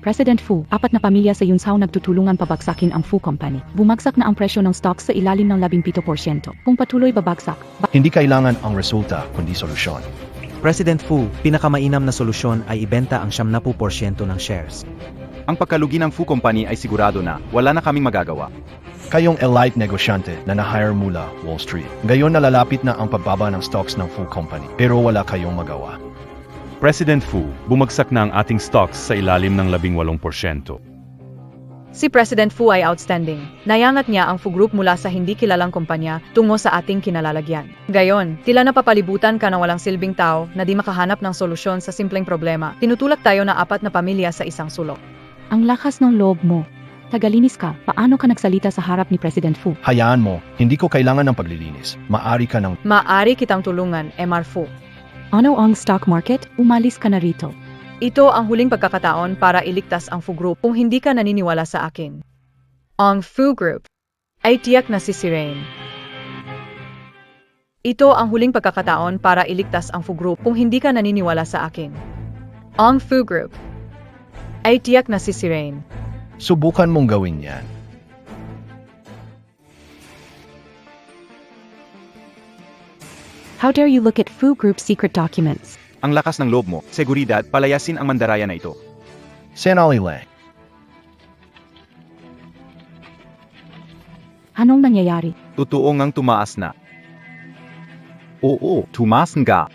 President Fu, 4 na pamilya sa Yunsao nagtutulungan pabagsakin ang Fu Company. Bumagsak na ang presyo ng stocks sa ilalim ng 17%. Kung patuloy babagsak, Hindi kailangan ang resulta kundi solusyon. President Fu, pinakamainam na solusyon ay ibenta ang 70% ng shares. Ang pagkalugi ng Fu Company ay sigurado na wala na kaming magagawa. Kayong elite negosyante na na-hire mula Wall Street. Ngayon nalalapit na ang pagbaba ng stocks ng Fu Company pero wala kayong magawa. President Fu, bumagsak na ang ating stocks sa ilalim ng 18%. Si President Fu ay outstanding. Nayangat niya ang Fu Group mula sa hindi kilalang kumpanya tungo sa ating kinalalagyan. Gayon, tila napapalibutan ka ng walang silbing tao na di makahanap ng solusyon sa simpleng problema. Tinutulak tayo na 4 na pamilya sa isang sulok. ang lakas ng loob mo. Tagalinis ka, paano ka nagsalita sa harap ni President Fu? Hayaan mo, hindi ko kailangan ng paglilinis. Maari ka ng Maaari kitang tulungan, Mr. Fu. Ano ang stock market? Umalis ka na rito. Ito ang huling pagkakataon para iligtas ang Fu Group kung hindi ka naniniwala sa akin. Ang Fu Group ay tiyak na sisirain. Ito ang huling pagkakataon para iligtas ang Fu Group kung hindi ka naniniwala sa akin. Ang Fu Group ay tiyak na sisirain. subukan mong gawin yan. How dare you look at Fu Group's secret documents? Ang lakas ng loob mo, seguridad, palayasin ang mandaraya na ito. Senali lang. Anong nangyayari? Totoo ngang tumaas na. Oo, tumaas nga.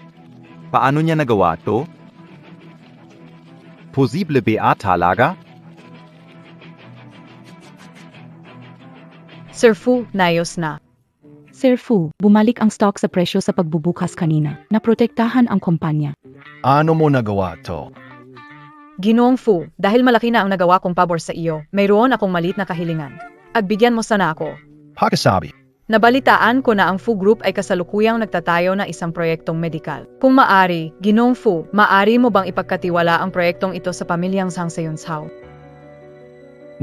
Paano niya nagawa to? Posible ba talaga? Sir Fu, nayos na. Sir Fu, bumalik ang stock sa presyo sa pagbubukas kanina. Naprotektahan ang kumpanya. Ano mo nagawa to? Ginoong Fu, dahil malaki na ang nagawa kong pabor sa iyo, mayroon akong maliit na kahilingan. Agbigyan mo sana ako. Pakasabi. Nabalitaan ko na ang Fu Group ay kasalukuyang nagtatayo na isang proyektong medikal. Kung maari, Ginoong Fu, maari mo bang ipagkatiwala ang proyektong ito sa pamilyang Sang Sayunsao?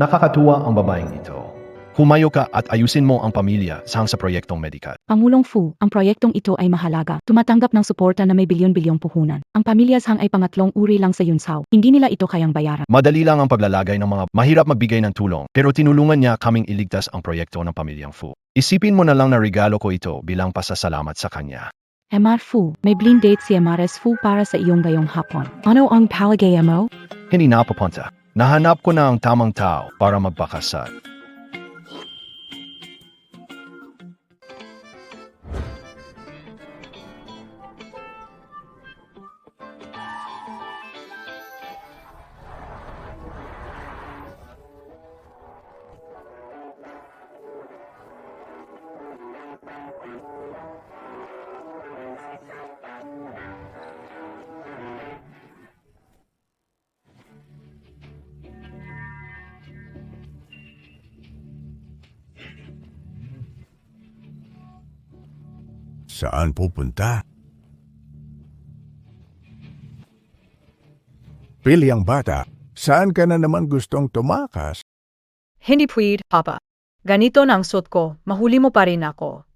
Nakakatuwa ang babaeng ito. Humayo ka at ayusin mo ang pamilya sang sa proyektong medikal. Pangulong Fu, ang proyektong ito ay mahalaga. Tumatanggap ng suporta na may bilyon-bilyong puhunan. Ang pamilya Sang ay pangatlong uri lang sa Yunsao. Hindi nila ito kayang bayaran. Madali lang ang paglalagay ng mga mahirap magbigay ng tulong, pero tinulungan niya kaming iligtas ang proyekto ng pamilyang Fu. Isipin mo na lang na regalo ko ito bilang pasasalamat sa kanya. Mr. Fu, may blind date si Mrs. Fu para sa iyong gayong hapon. Ano ang palagay mo? Hindi napapunta. Nahanap ko na ang tamang tao para magpakasal. Saan pupunta? Pili ang bata. Saan ka na naman gustong tumakas? Hindi pwede, Papa. Ganito na ang suot ko, mahuli mo pa rin ako.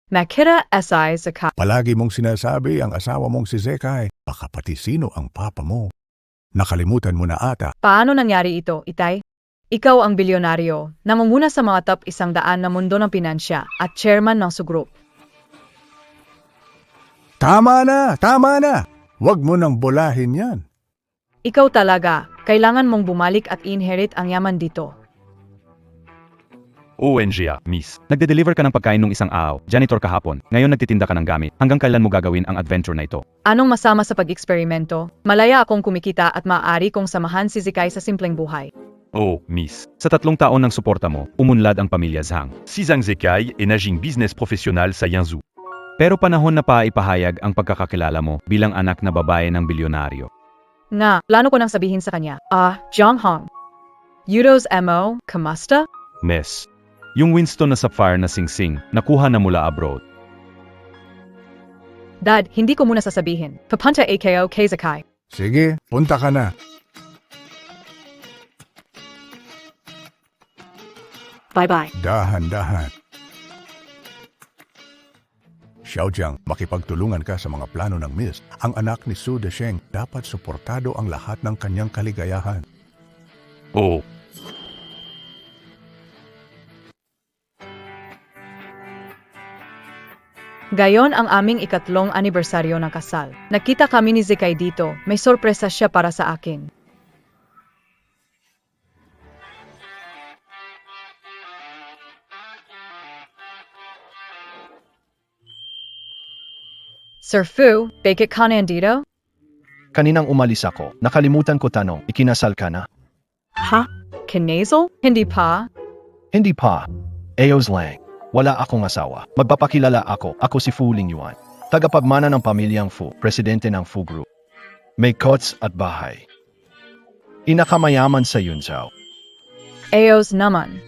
Makita SI Zakai. Palagi mong sinasabi ang asawa mong si Zekai. Baka pati sino ang papa mo. Nakalimutan mo na ata. Paano nangyari ito, Itay? Ikaw ang bilyonaryo, namumuna sa mga top 100 na mundo ng pinansya at chairman ng Su Group. Tama na! Tama na! Huwag mo nang bolahin yan. Ikaw talaga, kailangan mong bumalik at inherit ang yaman dito. ONG, miss. Nagde-deliver ka ng pagkain nung isang araw, janitor kahapon. Ngayon nagtitinda ka ng gamit. Hanggang kailan mo gagawin ang adventure na ito? Anong masama sa pag-eksperimento? Malaya akong kumikita at maaari kong samahan si Zekai sa simpleng buhay. Oh, miss. Sa 3 taon ng suporta mo, umunlad ang pamilya Zhang. Si Zhang Zekai ay naging business professional sa Yanzhou. Pero panahon na pa ipahayag ang pagkakakilala mo bilang anak na babae ng bilyonaryo. Nga, plano ko nang sabihin sa kanya, Jong Hong. Yudo's MO, kamusta? Miss. Yung Winston na sapphire na singsing, nakuha na mula abroad. Dad, hindi ko muna sasabihin. Papunta AKO kay Zekai. Sige, punta ka na. Bye-bye. Dahan-dahan. Xiaojiang, makipagtulungan ka sa mga plano ng Miss. Ang anak ni Su Desheng dapat suportado ang lahat ng kanyang kaligayahan. Oo. Gayon ang aming ikatlong anibersaryo ng kasal. Nakita kami ni Zekay dito. May sorpresa siya para sa akin. Sir Fu, bakit ka nandito? Kaninang umalis ako, nakalimutan ko tanong, ikinasal ka na? Ha? Kinasal? Hindi pa? Hindi pa. Ayos lang. Wala akong asawa. Magpapakilala ako si Fu Lingyuan. Tagapagmana ng pamilyang Fu, presidente ng Fu Group. May kots at bahay. Inakamayaman sa Yunzhou. Ayos naman.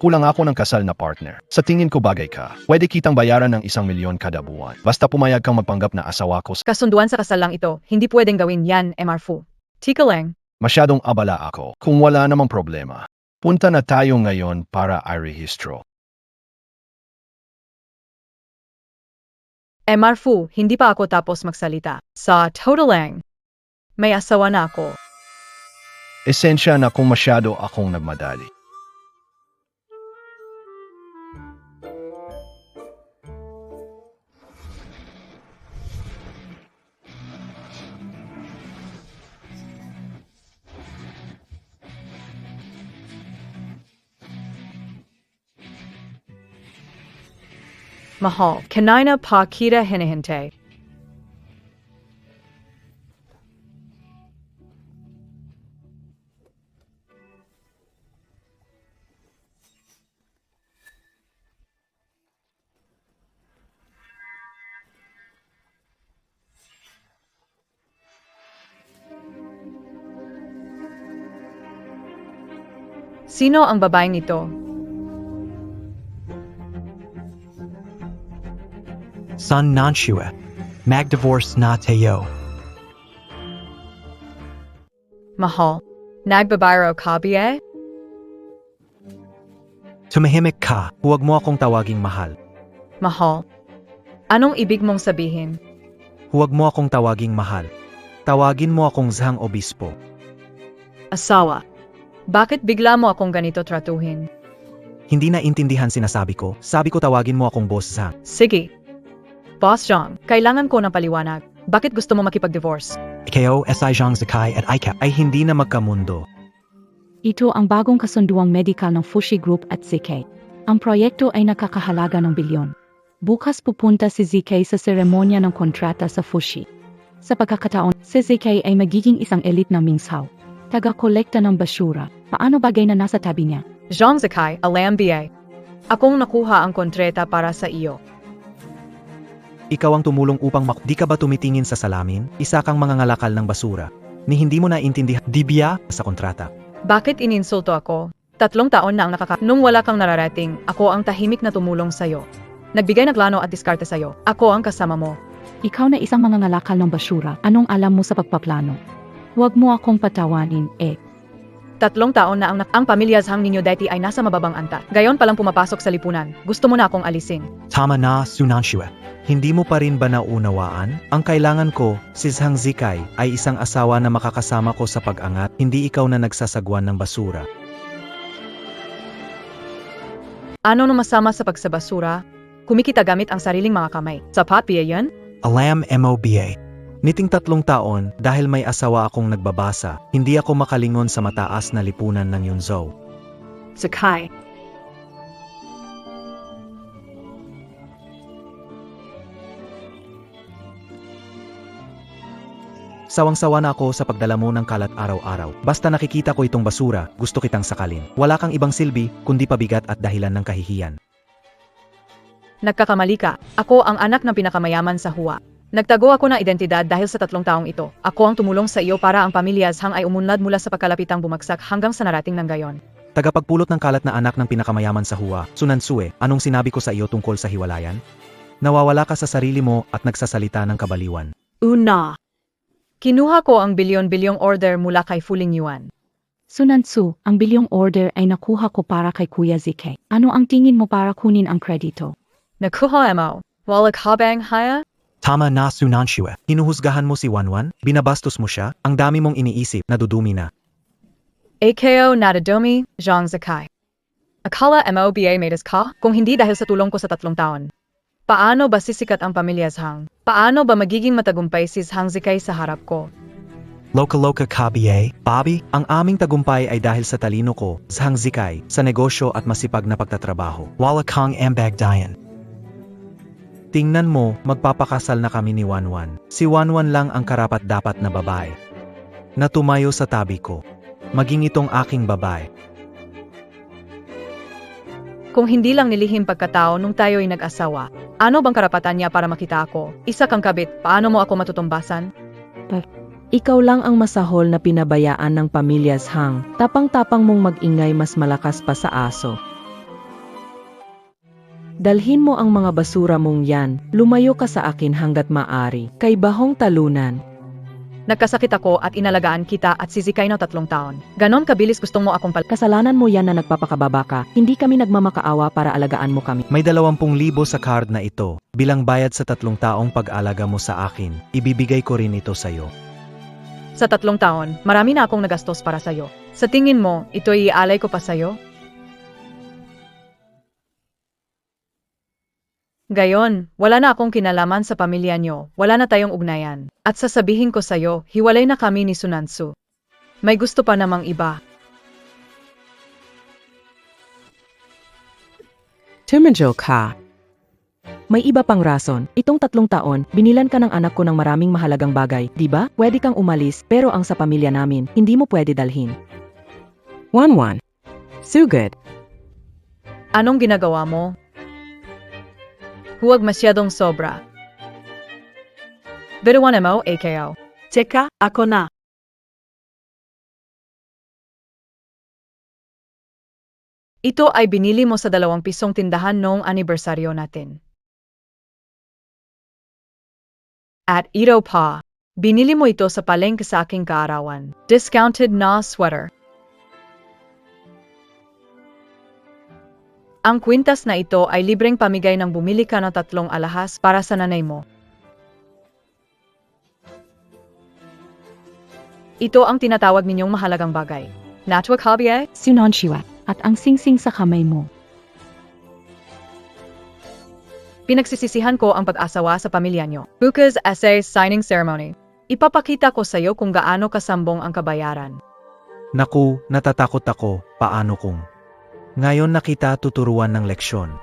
Kulang ako ng kasal na partner. Sa tingin ko bagay ka. Pwede kitang bayaran ng 1 milyon kada buwan. Basta pumayag kang magpanggap na asawa ko. Kasunduan sa kasal lang ito. Hindi pwedeng gawin yan, Mr. Fu. Tika lang. Masyadong abala ako. Kung wala namang problema, punta na tayo ngayon para i-rehistro. Mr. Fu, hindi pa ako tapos magsalita. Sa total lang. May asawa na ako. Esensya na kung masyado akong nagmadali. Mahal, kanina pa kita hinihintay. Sino ang babaeng ito? Sun Nanshua. Mag-divorce na tayo. Mahal, nagbabayro ka ba? Tumahimik ka. Huwag mo akong tawaging mahal. Mahal, anong ibig mong sabihin? Huwag mo akong tawaging mahal. Tawagin mo akong Zhang Obispo. Asawa, bakit bigla mo akong ganito tratuhin? Hindi na intindihan sinasabi ko. Sabi ko tawagin mo akong Boss Zhang. Sige. Boss Zhang, kailangan ko ng paliwanag. Bakit gusto mo makipag-divorce? Ikaw, SI Zhang Zakai at ICAP ay hindi na magkamundo. Ito ang bagong kasunduang medical ng Fushi Group at ZK. Ang proyekto ay nakakahalaga ng bilyon. Bukas pupunta si ZK sa seremonya ng kontrata sa Fushi. Sa pagkakataon, si ZK ay magiging isang elite ng Mingzhou. Taga-kolekta ng basura. Paano bagay na nasa tabi niya? Zhang Zakai, alam ba? Akong nakuha ang kontrata para sa iyo. Ikaw ang tumulong upang di ka ba tumitingin sa salamin? Isa kang mangangalakal ng basura. Ni hindi mo naintindihan, di biya sa kontrata. Bakit ininsulto ako? 3 taon na ang Nung wala kang nararating, ako ang tahimik na tumulong sa'yo. Nagbigay ng plano at diskarte sa'yo. Ako ang kasama mo. Ikaw na isang mangangalakal ng basura. Anong alam mo sa pagpaplano? Huwag mo akong patawanin, 3 taon na ang pamilya Zhang ninyo dati ay nasa mababang antat. Gayon palang pumapasok sa lipunan. Gusto mo na akong alisin. Tama na, Sunanshua. Hindi mo pa rin ba naunawaan? Ang kailangan ko, si Zhang Zikai, ay isang asawa na makakasama ko sa pag-angat, hindi ikaw na nagsasagwan ng basura. Ano na masama sa pagsabasura? Kumikita gamit ang sariling mga kamay. Sapat ba yan? Alam MOBA. Niting 3 taon, dahil may asawa akong nagbabasa, hindi ako makalingon sa mataas na lipunan ng Yunzhou. Zakai. Sawang-sawa na ako sa pagdala mo ng kalat araw-araw. Basta nakikita ko itong basura, gusto kitang sakalin. Wala kang ibang silbi, kundi pabigat at dahilan ng kahihiyan. Nagkakamali ka. Ako ang anak ng pinakamayaman sa Hua. Nagtago ako ng identidad dahil sa 3 taong ito. Ako ang tumulong sa iyo para ang pamilya Zhang ay umunlad mula sa pagkalapitang bumagsak hanggang sa narating ng gayon. Tagapagpulot ng kalat na anak ng pinakamayaman sa Hua, Sunansue, anong sinabi ko sa iyo tungkol sa hiwalayan? Nawawala ka sa sarili mo at nagsasalita ng kabaliwan. Una. Kinuha ko ang bilyon-bilyong order mula kay Fu Lingyuan. Sunansu, ang bilyong order ay nakuha ko para kay Kuya ZK. Ano ang tingin mo para kunin ang kredito? Nakuha mo. Wala ka bang haya? Tama na, Sunanshiwa. Hinuhusgahan mo si Wanwan? Binabastos mo siya? Ang dami mong iniisip, nadudumi na. AKO Nadadomi, Zhang Zakai. Akala MOBA made us ka? Kung hindi dahil sa tulong ko sa 3 taon. Paano ba sisikat ang pamilya Zhang? Paano ba magiging matagumpay si Zhang Zakai sa harap ko? Loka-loka ka, BA. Bobby, ang aming tagumpay ay dahil sa talino ko, sa hangzikay, sa negosyo at masipag na pagtatrabaho. Wala kang ambagdayan. Tingnan mo, magpapakasal na kami ni Wanwan. Si Wanwan lang ang karapat-dapat na babae. Na tumayo sa tabi ko. Maging itong aking babae. Kung hindi lang nilihim pagkatao nung tayo'y nag-asawa, ano bang karapatan niya para makita ako? Isa kang kabit, paano mo ako matutumbasan? Ikaw lang ang masahol na pinabayaan ng pamilya Zhang. Tapang-tapang mong mag-ingay mas malakas pa sa aso. Dalhin mo ang mga basura mong yan. Lumayo ka sa akin hanggat maaari. Kay bahong talunan. Nagkasakit ako at inalagaan kita at sisikay ng 3 taon. Ganon kabilis gustong mo akong Kasalanan mo yan na nagpapakababa ka. Hindi kami nagmamakaawa para alagaan mo kami. May 20,000 sa card na ito. Bilang bayad sa 3 taong pag-alaga mo sa akin, ibibigay ko rin ito sa'yo. Sa 3 taon, marami na akong nagastos para sa'yo. Sa tingin mo, ito'y ialay ko pa sa'yo? Gayon, wala na akong kinalaman sa pamilya nyo, wala na tayong ugnayan. At sasabihin ko sa'yo, hiwalay na kami ni Sunansu. May gusto pa namang iba. Tumanjo ka. May iba pang rason. Itong 3 taon, binilan ka ng anak ko ng maraming mahalagang bagay, di ba? Pwede kang umalis, pero ang sa pamilya namin, hindi mo pwede dalhin. Wanwan. Sugod. Anong ginagawa mo? Huwag masyadong sobra. Biruan mo, AKO. Teka, ako na. Ito ay binili mo sa 2 pisong tindahan noong anibersaryo natin. At ito pa, binili mo ito sa palengke sa aking kaarawan. Discounted na sweater. Ang kwintas na ito ay libreng pamigay nang bumili ka ng 3 alahas para sa nanay mo. Ito ang tinatawag ninyong mahalagang bagay. Natwa kabiye? Sunanshiwa, at ang singsing sa kamay mo. Pinagsisisihan ko ang pag-asawa sa pamilya nyo. Bukas essay signing ceremony. Ipapakita ko sa iyo kung gaano kasambong ang kabayaran. Naku, natatakot ako, paano kung? Ngayon na kita tuturuan ng leksyon.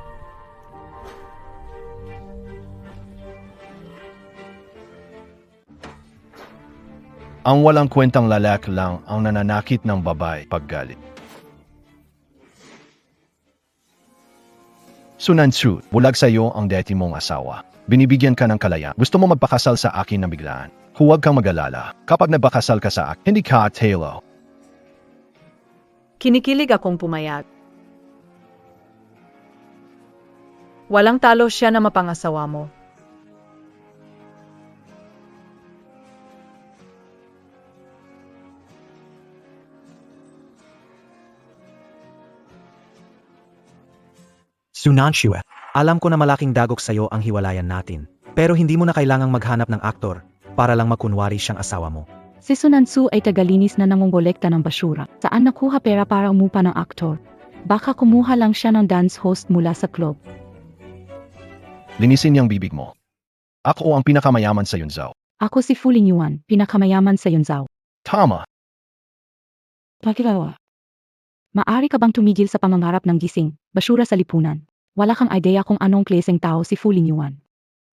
Ang walang kwentang lalaki lang ang nananakit ng babae paggalit. Sunansu, bulag sa iyo ang deti mong asawa. Binibigyan ka ng kalaya. Gusto mo magpakasal sa akin na biglaan. Huwag kang mag-alala. Kapag nagpakasal ka sa akin, hindi ka talo. Kinikilig akong pumayag. Walang talo siya na mapangasawa mo. Sunanshua, alam ko na malaking dagok sa'yo ang hiwalayan natin. Pero hindi mo na kailangang maghanap ng aktor para lang makunwari siyang asawa mo. Si Sunansu ay tagalinis na nangongolekta ng basura. Saan nakuha pera para umupa ng aktor? Baka kumuha lang siya ng dance host mula sa club. Linisin niyang bibig mo. Ako ang pinakamayaman sa Yunzao. Ako si Fu Lingyuan, pinakamayaman sa Yunzao. Tama. Pakilawa. Maari ka bang tumigil sa pangangarap ng gising, basura sa lipunan? Wala kang ideya kung anong klaseng tao si Fu Lingyuan.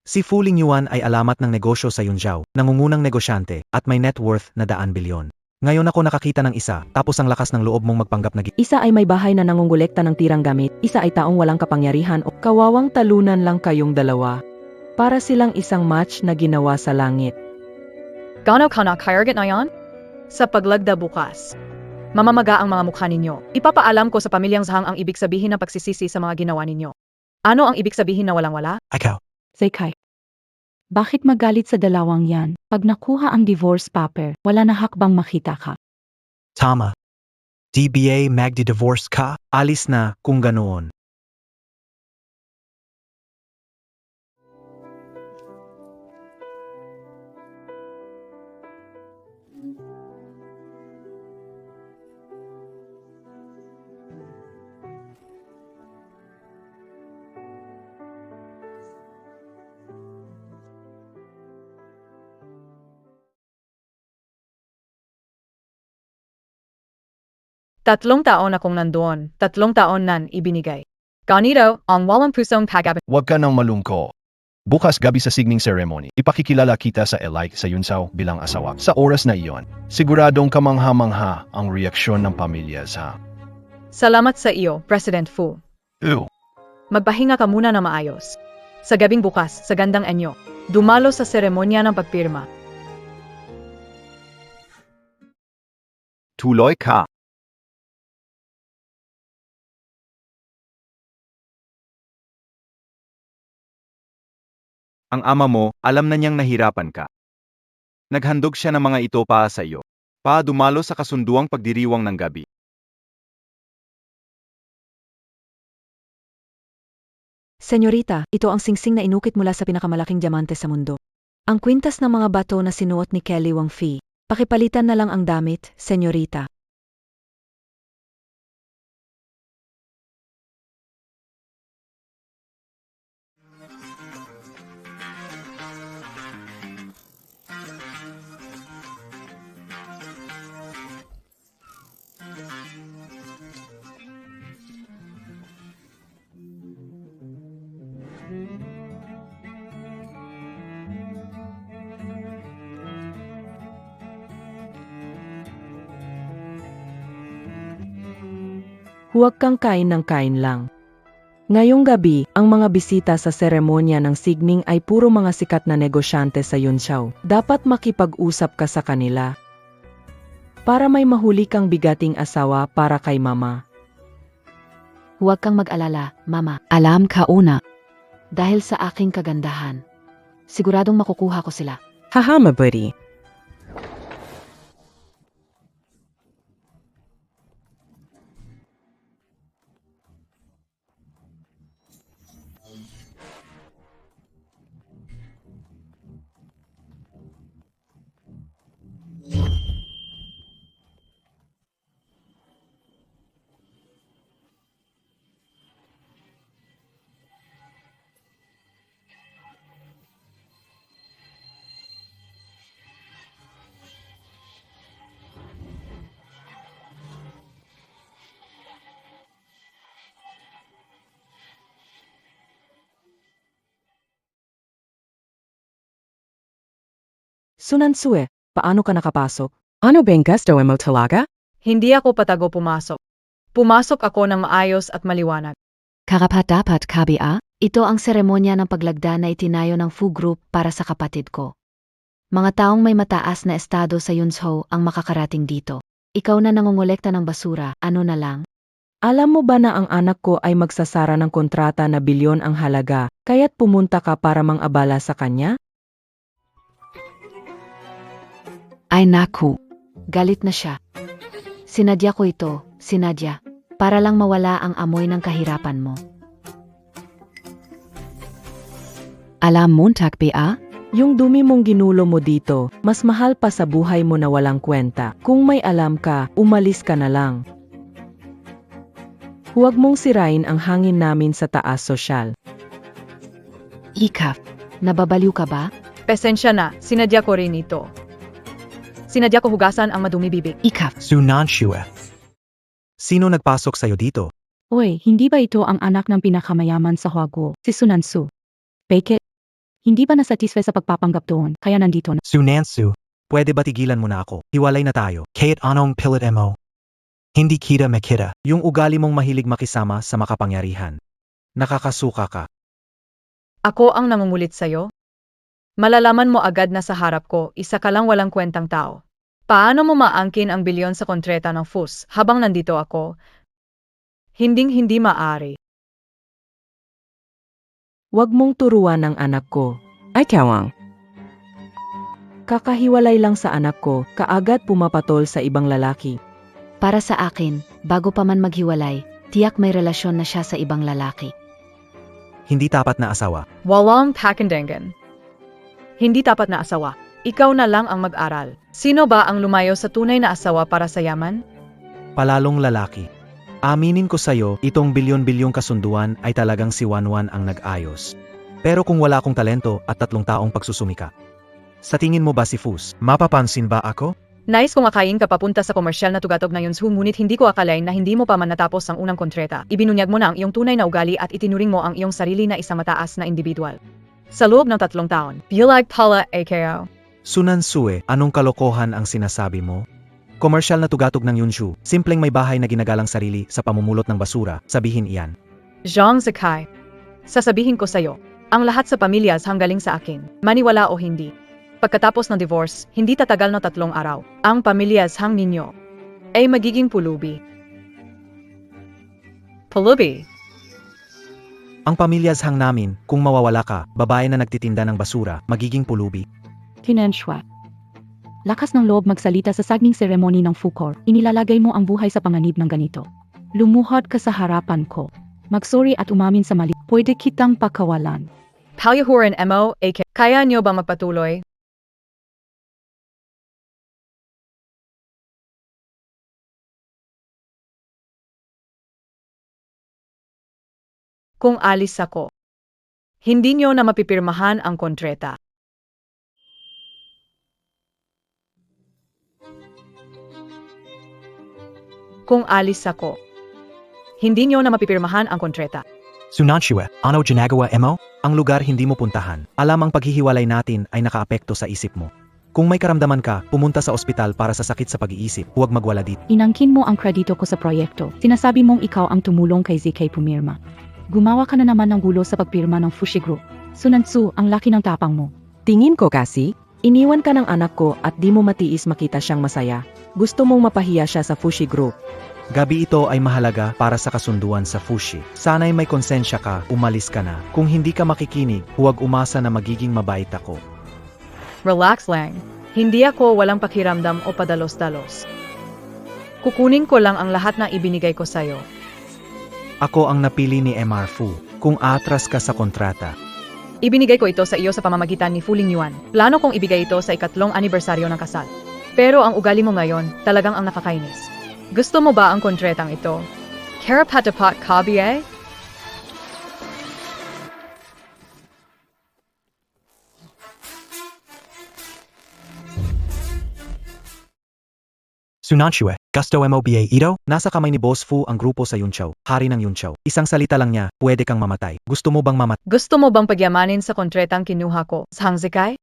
Si Fu Lingyuan ay alamat ng negosyo sa Yunzhou, nangungunang negosyante, at may net worth na 100 bilyon. Ngayon ako nakakita ng isa, tapos ang lakas ng loob mong magpanggap na Isa ay may bahay na nangongolekta ng tirang gamit, isa ay taong walang kapangyarihan o kawawang talunan lang kayong dalawa. Para silang isang match na ginawa sa langit. Gano ka nakayarget na yan? Sa paglagda bukas. Mamamaga ang mga mukha ninyo. Ipapaalam ko sa pamilyang Zhang ang ibig sabihin ng pagsisisi sa mga ginawa ninyo. Ano ang ibig sabihin na walang-wala? Ikaw. Zekai. Bakit magalit sa dalawang yan? Pag nakuha ang divorce paper, wala na hakbang makita ka. Tama. DBA magdi-divorce ka? Alis na kung ganoon. 3 taon akong nandoon, 3 taon nan ibinigay. Ganito, ang walang pusong pag-abot. Huwag ka nang malungko. Bukas gabi sa signing ceremony, ipakikilala kita sa Elike sa Yunsao bilang asawa. Sa oras na iyon, siguradong kamangha-mangha ang reaksyon ng pamilya Zhang. Salamat sa iyo, President Fu. Ew. Magpahinga ka muna na maayos. Sa gabing bukas, sa gandang anyo, dumalo sa seremonya ng pagpirma. Tuloy ka. Ang ama mo, alam na niyang nahirapan ka. Naghandog siya ng mga ito para sa iyo. Pa dumalo sa kasunduang pagdiriwang ng gabi. Senyorita, ito ang singsing na inukit mula sa pinakamalaking diamante sa mundo. Ang kwintas ng mga bato na sinuot ni Kelly Wang Fei. Pakipalitan na lang ang damit, senyorita. Huwag kang kain ng kain lang. Ngayong gabi, ang mga bisita sa seremonya ng signing ay puro mga sikat na negosyante sa Yunsao. Dapat makipag-usap ka sa kanila. Para may mahuli kang bigating asawa para kay mama. Huwag kang mag-alala, Mama. Alam ka una. Dahil sa aking kagandahan, siguradong makukuha ko sila. Haha, mabuti. Sunansue, paano ka nakapasok? Ano bang gusto mo talaga? Hindi ako patago pumasok. Pumasok ako ng maayos at maliwanag. Karapat-dapat, KBA, ito ang seremonya ng paglagda na itinayo ng Fu Group para sa kapatid ko. Mga taong may mataas na estado sa Yunsao ang makakarating dito. Ikaw na nangongolekta ng basura, ano na lang? Alam mo ba na ang anak ko ay magsasara ng kontrata na bilyon ang halaga, kaya't pumunta ka para mang-abala sa kanya? Ay naku, galit na siya. Sinadya ko ito, sinadya, para lang mawala ang amoy ng kahirapan mo. Alam mo, KBA? Yung dumi mong ginulo mo dito, mas mahal pa sa buhay mo na walang kwenta. Kung may alam ka, umalis ka na lang. Huwag mong sirain ang hangin namin sa taas sosyal. Ikaf, nababaliw ka ba? Pasensya na, sinadya ko rin ito. Sinadya ko hugasan ang madumi bibig. Ikaf. Sunansue. Sino nagpasok sa'yo dito? Uy, hindi ba ito ang anak ng pinakamayaman sa Huaguo, si Sunansu? Peke, hindi ba nasatisfy sa pagpapanggap doon, kaya nandito na? Sunansu, pwede ba tigilan mo na ako? Hiwalay na tayo. Kahit anong pilit mo. Hindi kita makita. Yung ugali mong mahilig makisama sa makapangyarihan. Nakakasuka ka. Ako ang nangungulit sa'yo? Malalaman mo agad na sa harap ko, isa ka lang walang kwentang tao. Paano mo maangkin ang bilyon sa kontrata ng FUS habang nandito ako? Hinding-hindi maaari. Huwag mong turuan ang anak ko. Ay kawang. Kakahiwalay lang sa anak ko, kaagad pumapatol sa ibang lalaki. Para sa akin, bago pa man maghiwalay, tiyak may relasyon na siya sa ibang lalaki. Hindi tapat na asawa. Walang pakindengan. Hindi tapat na asawa. Ikaw na lang ang mag-aral. Sino ba ang lumayo sa tunay na asawa para sa yaman? Palalong lalaki. Aminin ko sa'yo, itong bilyon-bilyong kasunduan ay talagang si Wanwan ang nag-ayos. Pero kung wala akong talento at 3 taong pagsusumika, sa tingin mo ba si Fus, mapapansin ba ako? Nais kong akayin ka papunta sa komersyal na tugatog ng Yunsu, ngunit hindi ko akalain na hindi mo pa man natapos ang unang kontreta. Ibinunyag mo na ang iyong tunay na ugali at itinuring mo ang iyong sarili na isang mataas na individual. Sa loob ng 3 taon, Bilag Pala AKO. Sunan Sue, anong kalokohan ang sinasabi mo? Komersyal na tugatog ng Yunshu, simpleng may bahay na ginagalang sarili sa pamumulot ng basura, sabihin iyan. Zhang Zikai. Sasabihin ko sa'yo, ang lahat sa pamilyas hanggaling sa akin, maniwala o hindi. Pagkatapos ng divorce, hindi tatagal na 3 araw, ang pamilyas hang ninyo ay magiging pulubi. Pulubi? Ang pamilyazhang namin, kung mawawala ka, babae na nagtitinda ng basura, magiging pulubi. Tinensya. Lakas ng loob magsalita sa saging seremony ng Fukor. Inilalagay mo ang buhay sa panganib ng ganito. Lumuhod ka sa harapan ko. Magsori at umamin sa mali. Pwede kitang pakawalan. Palyahuran mo, AK. Kaya nyo ba magpatuloy? Kung alis ako, hindi nyo na mapipirmahan ang kontreta. Kung alis ako, hindi nyo na mapipirmahan ang kontreta. Sunanshue, ano ginagawa mo? Ang lugar hindi mo puntahan. Alam ang paghihiwalay natin ay nakaapekto sa isip mo. Kung may karamdaman ka, pumunta sa ospital para sa sakit sa pag-iisip. Huwag magwala dito. Inangkin mo ang kredito ko sa proyekto. Sinasabi mong ikaw ang tumulong kay ZK pumirma. Gumawa ka na naman ng gulo sa pagpirma ng Fushi Group. Sunansu, ang laki ng tapang mo. Tingin ko kasi, iniwan ka ng anak ko at di mo matiis makita siyang masaya. Gusto mong mapahiya siya sa Fushi Group. Gabi ito ay mahalaga para sa kasunduan sa Fushi. Sana'y may konsensya ka, umalis ka na. Kung hindi ka makikinig, huwag umasa na magiging mabait ako. Relax lang. Hindi ako walang pakiramdam o padalos-dalos. Kukunin ko lang ang lahat na ibinigay ko sa'yo. Ako ang napili ni MR Fu. Kung atras ka sa kontrata, Ibinigay ko ito sa iyo sa pamamagitan ni Fu Lingyuan. Plano kong ibigay ito sa 2nd anibersaryo ng kasal. Pero ang ugali mo ngayon, talagang ang nakakainis. Gusto mo ba ang kontretang ito? Karapatapat Kabie? Sunanshue, gusto mo ba ito? Nasa kamay ni Boss Fu ang grupo sa Yunchou, hari ng Yunchou. Isang salita lang niya, pwede kang mamatay. Gusto mo bang mamatay? Gusto mo bang pagyamanin sa kontretang kinuha ko sa Hangzikay?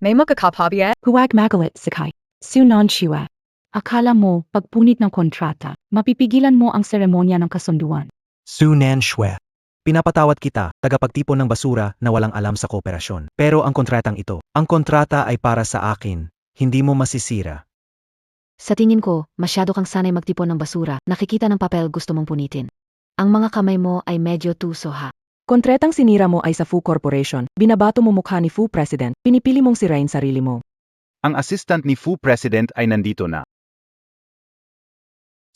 May magkakapabie? Huwag magalit, Sakai. Sunanshua. Akala mo, pagpunit ng kontrata, mapipigilan mo ang seremonya ng kasunduan. Sunanshue. Pinapatawad kita, tagapagtipon ng basura na walang alam sa kooperasyon. Pero ang kontratang ito, ang kontrata ay para sa akin. Hindi mo masisira. Sa tingin ko, masyado kang sanay magtipon ng basura, nakikita ng papel gusto mong punitin. Ang mga kamay mo ay medyo tuso ha. Kontretang sinira mo ay sa Fu Corporation. Binabato mo mukha ni Fu President. Pinipili mong sirain sarili mo. Ang assistant ni Fu President ay nandito na.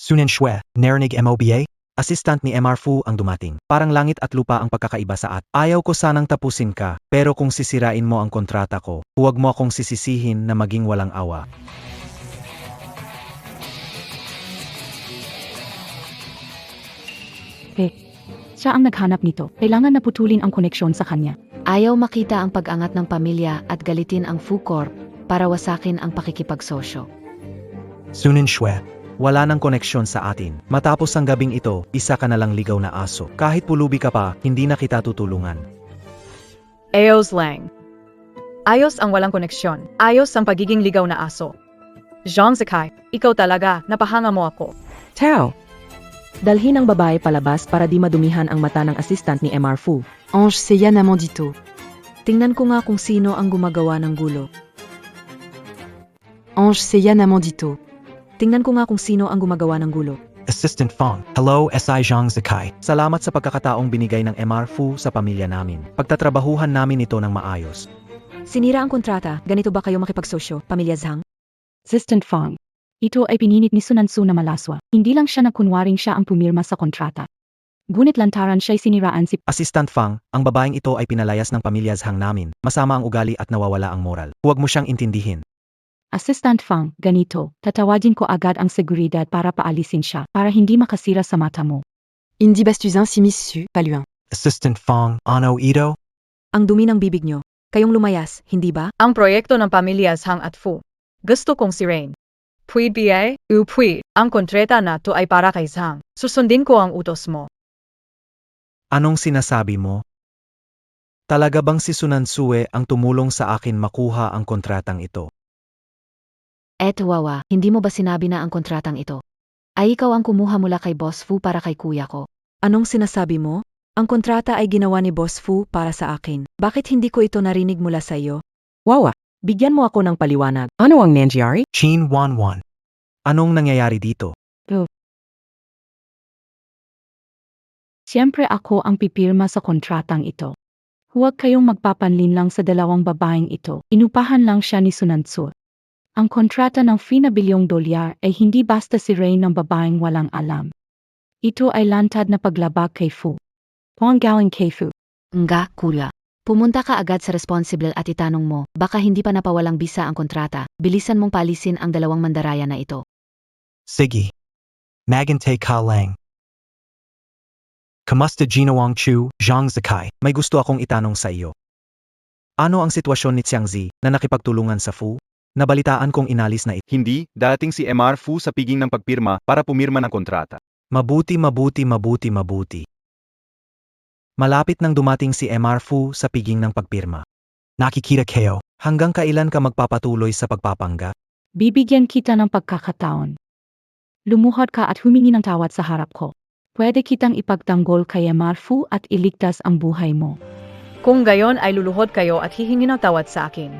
Sunanshue, narinig mo ba? Assistant ni MR Fu ang dumating. Parang langit at lupa ang pagkakaiba sa at. Ayaw ko sanang tapusin ka, pero kung sisirain mo ang kontrata ko, huwag mo akong sisisihin na maging walang awa. Siya ang naghanap nito. Kailangan na putulin ang koneksyon sa kanya. Ayaw makita ang pag-angat ng pamilya at galitin ang Fu Corp para wasakin ang pakikipagsosyo. Sunanshue, wala nang koneksyon sa atin. Matapos ang gabing ito, isa ka na lang ligaw na aso. Kahit pulubi ka pa, hindi na kita tutulungan. Ayos lang. Ayos ang walang koneksyon. Ayos ang pagiging ligaw na aso. Zhang Zikai, ikaw talaga, napahanga mo ako. Tao! Dalhin ang babae palabas para di madumihan ang mata ng assistant ni MR Fu. Ange Seyan Amandito. Tingnan ko nga kung sino ang gumagawa ng gulo. Ange Seyan Amandito. Tingnan ko nga kung sino ang gumagawa ng gulo. Assistant Fong, hello SI Zhang Zikai. Salamat sa pagkakataong binigay ng MR Fu sa pamilya namin. Pagtatrabahuhan namin ito ng maayos. Sinira ang kontrata, ganito ba kayo makipagsosyo, pamilya Zhang? Assistant Fong. Ito ay pininit ni Sunansu na malaswa. Hindi lang siya na kunwaring siya ang pumirma sa kontrata. Gunit lantaran siya'y siniraan si Assistant Fang, ang babaeng ito ay pinalayas ng pamilya Zhang namin. Masama ang ugali at nawawala ang moral. Huwag mo siyang intindihin. Assistant Fang, ganito, tatawagin ko agad ang seguridad para paalisin siya, para hindi makasira sa mata mo. Indi Bastuzin Simissu, Paluan. Assistant Fang, ano ito? Ang dumi ng bibig nyo. Kayong lumayas, hindi ba? Ang proyekto ng pamilya Zhang at Fu. Gusto kong si Rain. Pwede ba? Pwede. Ang kontrata na to ay para kay Zhang. Susundin ko ang utos mo. Anong sinasabi mo? Talaga bang si Sunansue ang tumulong sa akin makuha ang kontratang ito? Wawa, hindi mo ba sinabi na ang kontratang ito ay ikaw ang kumuha mula kay Boss Fu para kay kuya ko? Anong sinasabi mo? Ang kontrata ay ginawa ni Boss Fu para sa akin. Bakit hindi ko ito narinig mula sa iyo? Wawa, bigyan mo ako ng paliwanag. Ano ang nangyari? Chin Wanwan. Anong nangyayari dito? Siyempre ako ang pipirma sa kontratang ito. Huwag kayong magpapanlinlang sa dalawang babaeng ito. Inupahan lang siya ni Sunansu. Ang kontrata ng fee na $1 bilyon ay hindi basta si Rain ng babaeng walang alam. Ito ay lantad na paglabag kay Fu. Huwag galing kay Fu. Nga, kuya. Pumunta ka agad sa responsible at itanong mo, baka hindi pa napawalang bisa ang kontrata. Bilisan mong palisin ang dalawang mandaraya na ito. Sige. Magante ka lang. Kamusta Ginawang Chu, Zhang Zikai? May gusto akong itanong sa iyo. Ano ang sitwasyon ni Xiangzi na nakipagtulungan sa Fu? Nabalitaan kong inalis na ito. Hindi, dating si MR Fu sa piging ng pagpirma para pumirma ng kontrata. Mabuti. Malapit nang dumating si MR Fu sa piging ng pagpirma. Nakikita kayo, hanggang kailan ka magpapatuloy sa pagpapanggap? Bibigyan kita ng pagkakataon. Lumuhod ka at humingi ng tawad sa harap ko. Pwede kitang ipagtanggol kay Marfu at iligtas ang buhay mo. Kung gayon ay luluhod kayo at hihingi ng tawad sa akin.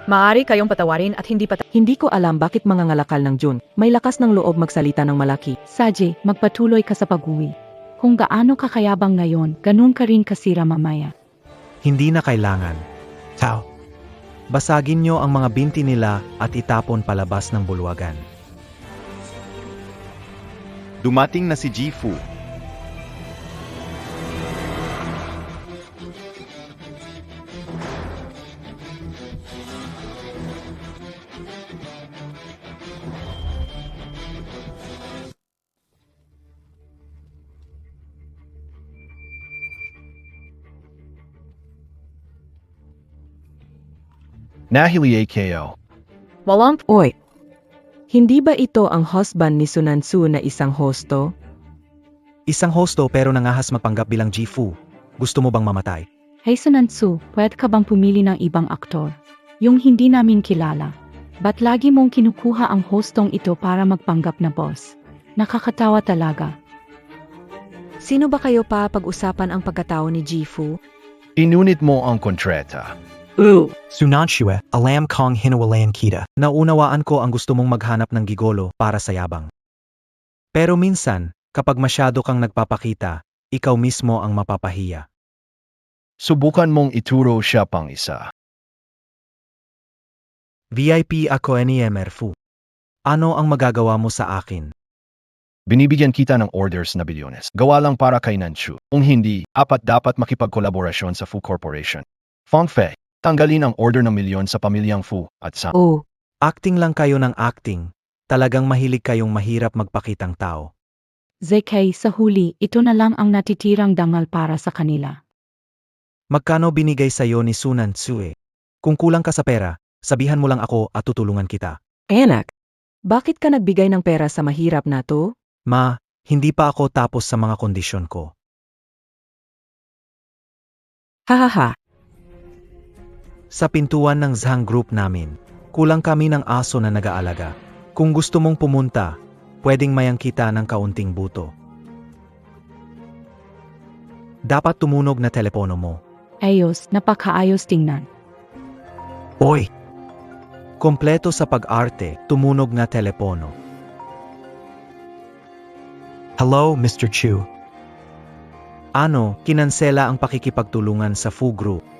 Maaari kayong patawarin at hindi Hindi ko alam bakit mga ngalakal ng Jun. May lakas ng loob magsalita ng malaki. Saji, magpatuloy ka sa pag-uwi. Kung gaano ka kayabang ngayon, ganun ka rin kasira mamaya. Hindi na kailangan. Tao. Basagin nyo ang mga binti nila at itapon palabas ng bulwagan. Dumating na si Ji Fu. Nahili AKO. Walang Oy, hindi ba ito ang husband ni Sunansu na isang hosto? Isang hosto pero nangahas magpanggap bilang Ji Fu. Gusto mo bang mamatay? Hey Sunansu, pwede ka bang pumili ng ibang aktor? Yung hindi namin kilala. Ba't lagi mong kinukuha ang hostong ito para magpanggap na boss? Nakakatawa talaga. Sino ba kayo pa pag-usapan ang pagkatao ni Ji Fu? Inunit mo ang kontrata. Sunansue, alam kong hinawalayan kita. Naunawaan ko ang gusto mong maghanap ng gigolo para sa yabang. Pero minsan, kapag masyado kang nagpapakita, ikaw mismo ang mapapahiya. Subukan mong ituro siya pang isa. VIP ako ni MR Fu. Ano ang magagawa mo sa akin? Binibigyan kita ng orders na bilyones. Gawa lang para kay Nanchu. Kung hindi, dapat makipagkolaborasyon sa Fu Corporation. Feng Fei, tanggalin ang order ng milyon sa pamilyang Fu at sa... Oh, Acting lang kayo ng acting. Talagang mahilig kayong mahirap magpakitang tao. ZK, sa huli, ito na lang ang natitirang dangal para sa kanila. Magkano binigay sa'yo ni Sunan Tsue? Kung kulang ka sa pera, sabihan mo lang ako at tutulungan kita. anak, bakit ka nagbigay ng pera sa mahirap na to? Ma, hindi pa ako tapos sa mga kondisyon ko. Hahaha, Sa pintuan ng Zhang Group namin, kulang kami ng aso na nag-aalaga. Kung gusto mong pumunta, pwedeng mayang kita ng kaunting buto. Dapat tumunog na telepono mo. Ayos, napakaayos tingnan. Oy! Kompleto sa pag-arte, tumunog na telepono. Hello, Mr. Chu. Ano, kinansela ang pakikipagtulungan sa Fu Group.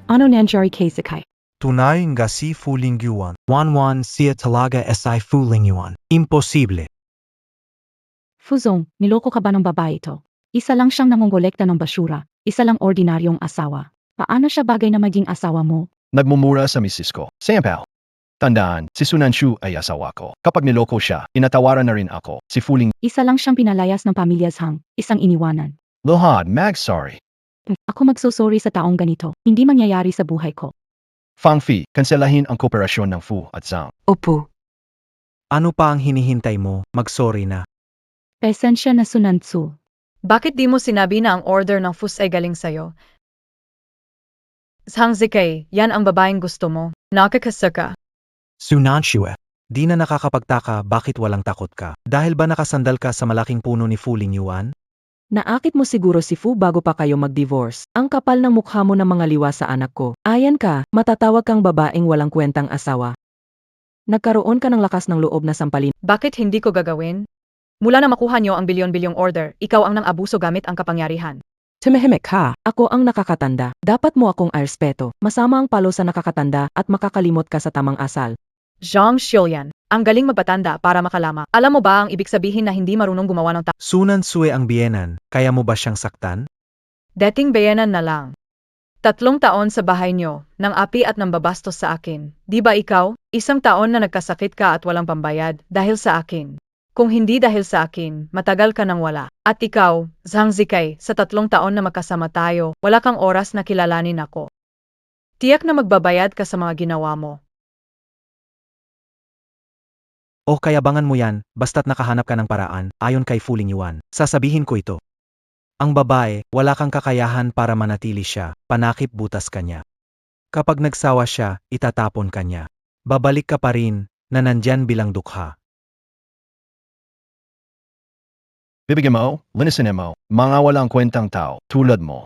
Ano nangyari kay ZK? Tunay nga si Fu Lingyuan. Wanwan siya talaga si Fu Lingyuan. Imposible. Fuzong, niloko ka ba ng babae ito? Isa lang siyang nangongolekta ng basura. Isa lang ordinaryong asawa. Paano siya bagay na maging asawa mo? Nagmumura sa misis ko. Sayampaw. Tandaan, si Sunanshu ay asawa ko. Kapag niloko siya, inatawaran na rin ako. Si Fuling Isa lang siyang pinalayas ng pamilya Zhang. Isang iniwanan. Lohad, sorry. Ako magsusorry sa taong ganito. Hindi mangyayari sa buhay ko. Fang Fi, kanselahin ang kooperasyon ng Fu at Zhang. Opo. Ano pa ang hinihintay mo? Magsorry na. Pasensya na Sunansu. Bakit di mo sinabi na ang order ng FUS ay galing sa'yo? Zhang Zikai, yan ang babaeng gusto mo. Nakakasaka. Sunanshue. Di na nakakapagtaka bakit walang takot ka. Dahil ba nakasandal ka sa malaking puno ni Fu Lingyuan? Naakit mo siguro si Fu bago pa kayo mag-divorce. Ang kapal ng mukha mo ng mga liwa sa anak ko. Ayan ka, matatawag kang babaeng walang kwentang asawa. Nagkaroon ka ng lakas ng loob na sampalin. Bakit hindi ko gagawin? Mula na makuha niyo ang bilyon-bilyong order, ikaw ang nang-abuso gamit ang kapangyarihan. Tumahimik ka, ako ang nakakatanda. Dapat mo akong arespeto. Masama ang palo sa nakakatanda at makakalimot ka sa tamang asal. Zhang Xiaoyan, ang galing magpatanda para makalama. Alam mo ba ang ibig sabihin na hindi marunong gumawa ng Sunansue ang biyenan, kaya mo ba siyang saktan? dating bayanan na lang? 3 taon sa bahay niyo, ng api at ng babastos sa akin. Di ba ikaw? 1 taon na nagkasakit ka at walang pambayad dahil sa akin. Kung hindi dahil sa akin, matagal ka nang wala. At ikaw, Zhang Zikai, sa 3 taon na magkasama tayo, wala kang oras na kilalanin ako. Tiyak na magbabayad ka sa mga ginawa mo. O kayabangan mo yan, basta't nakahanap ka ng paraan, ayon kay Fu Lingyuan. Sasabihin ko ito. Ang babae, wala kang kakayahan para manatili siya, panakip butas ka niya. Kapag nagsawa siya, itatapon ka niya. Babalik ka pa rin, na nandyan bilang dukha. Bibigyan mo, linisin mo, mga walang kwentang tao, tulad mo.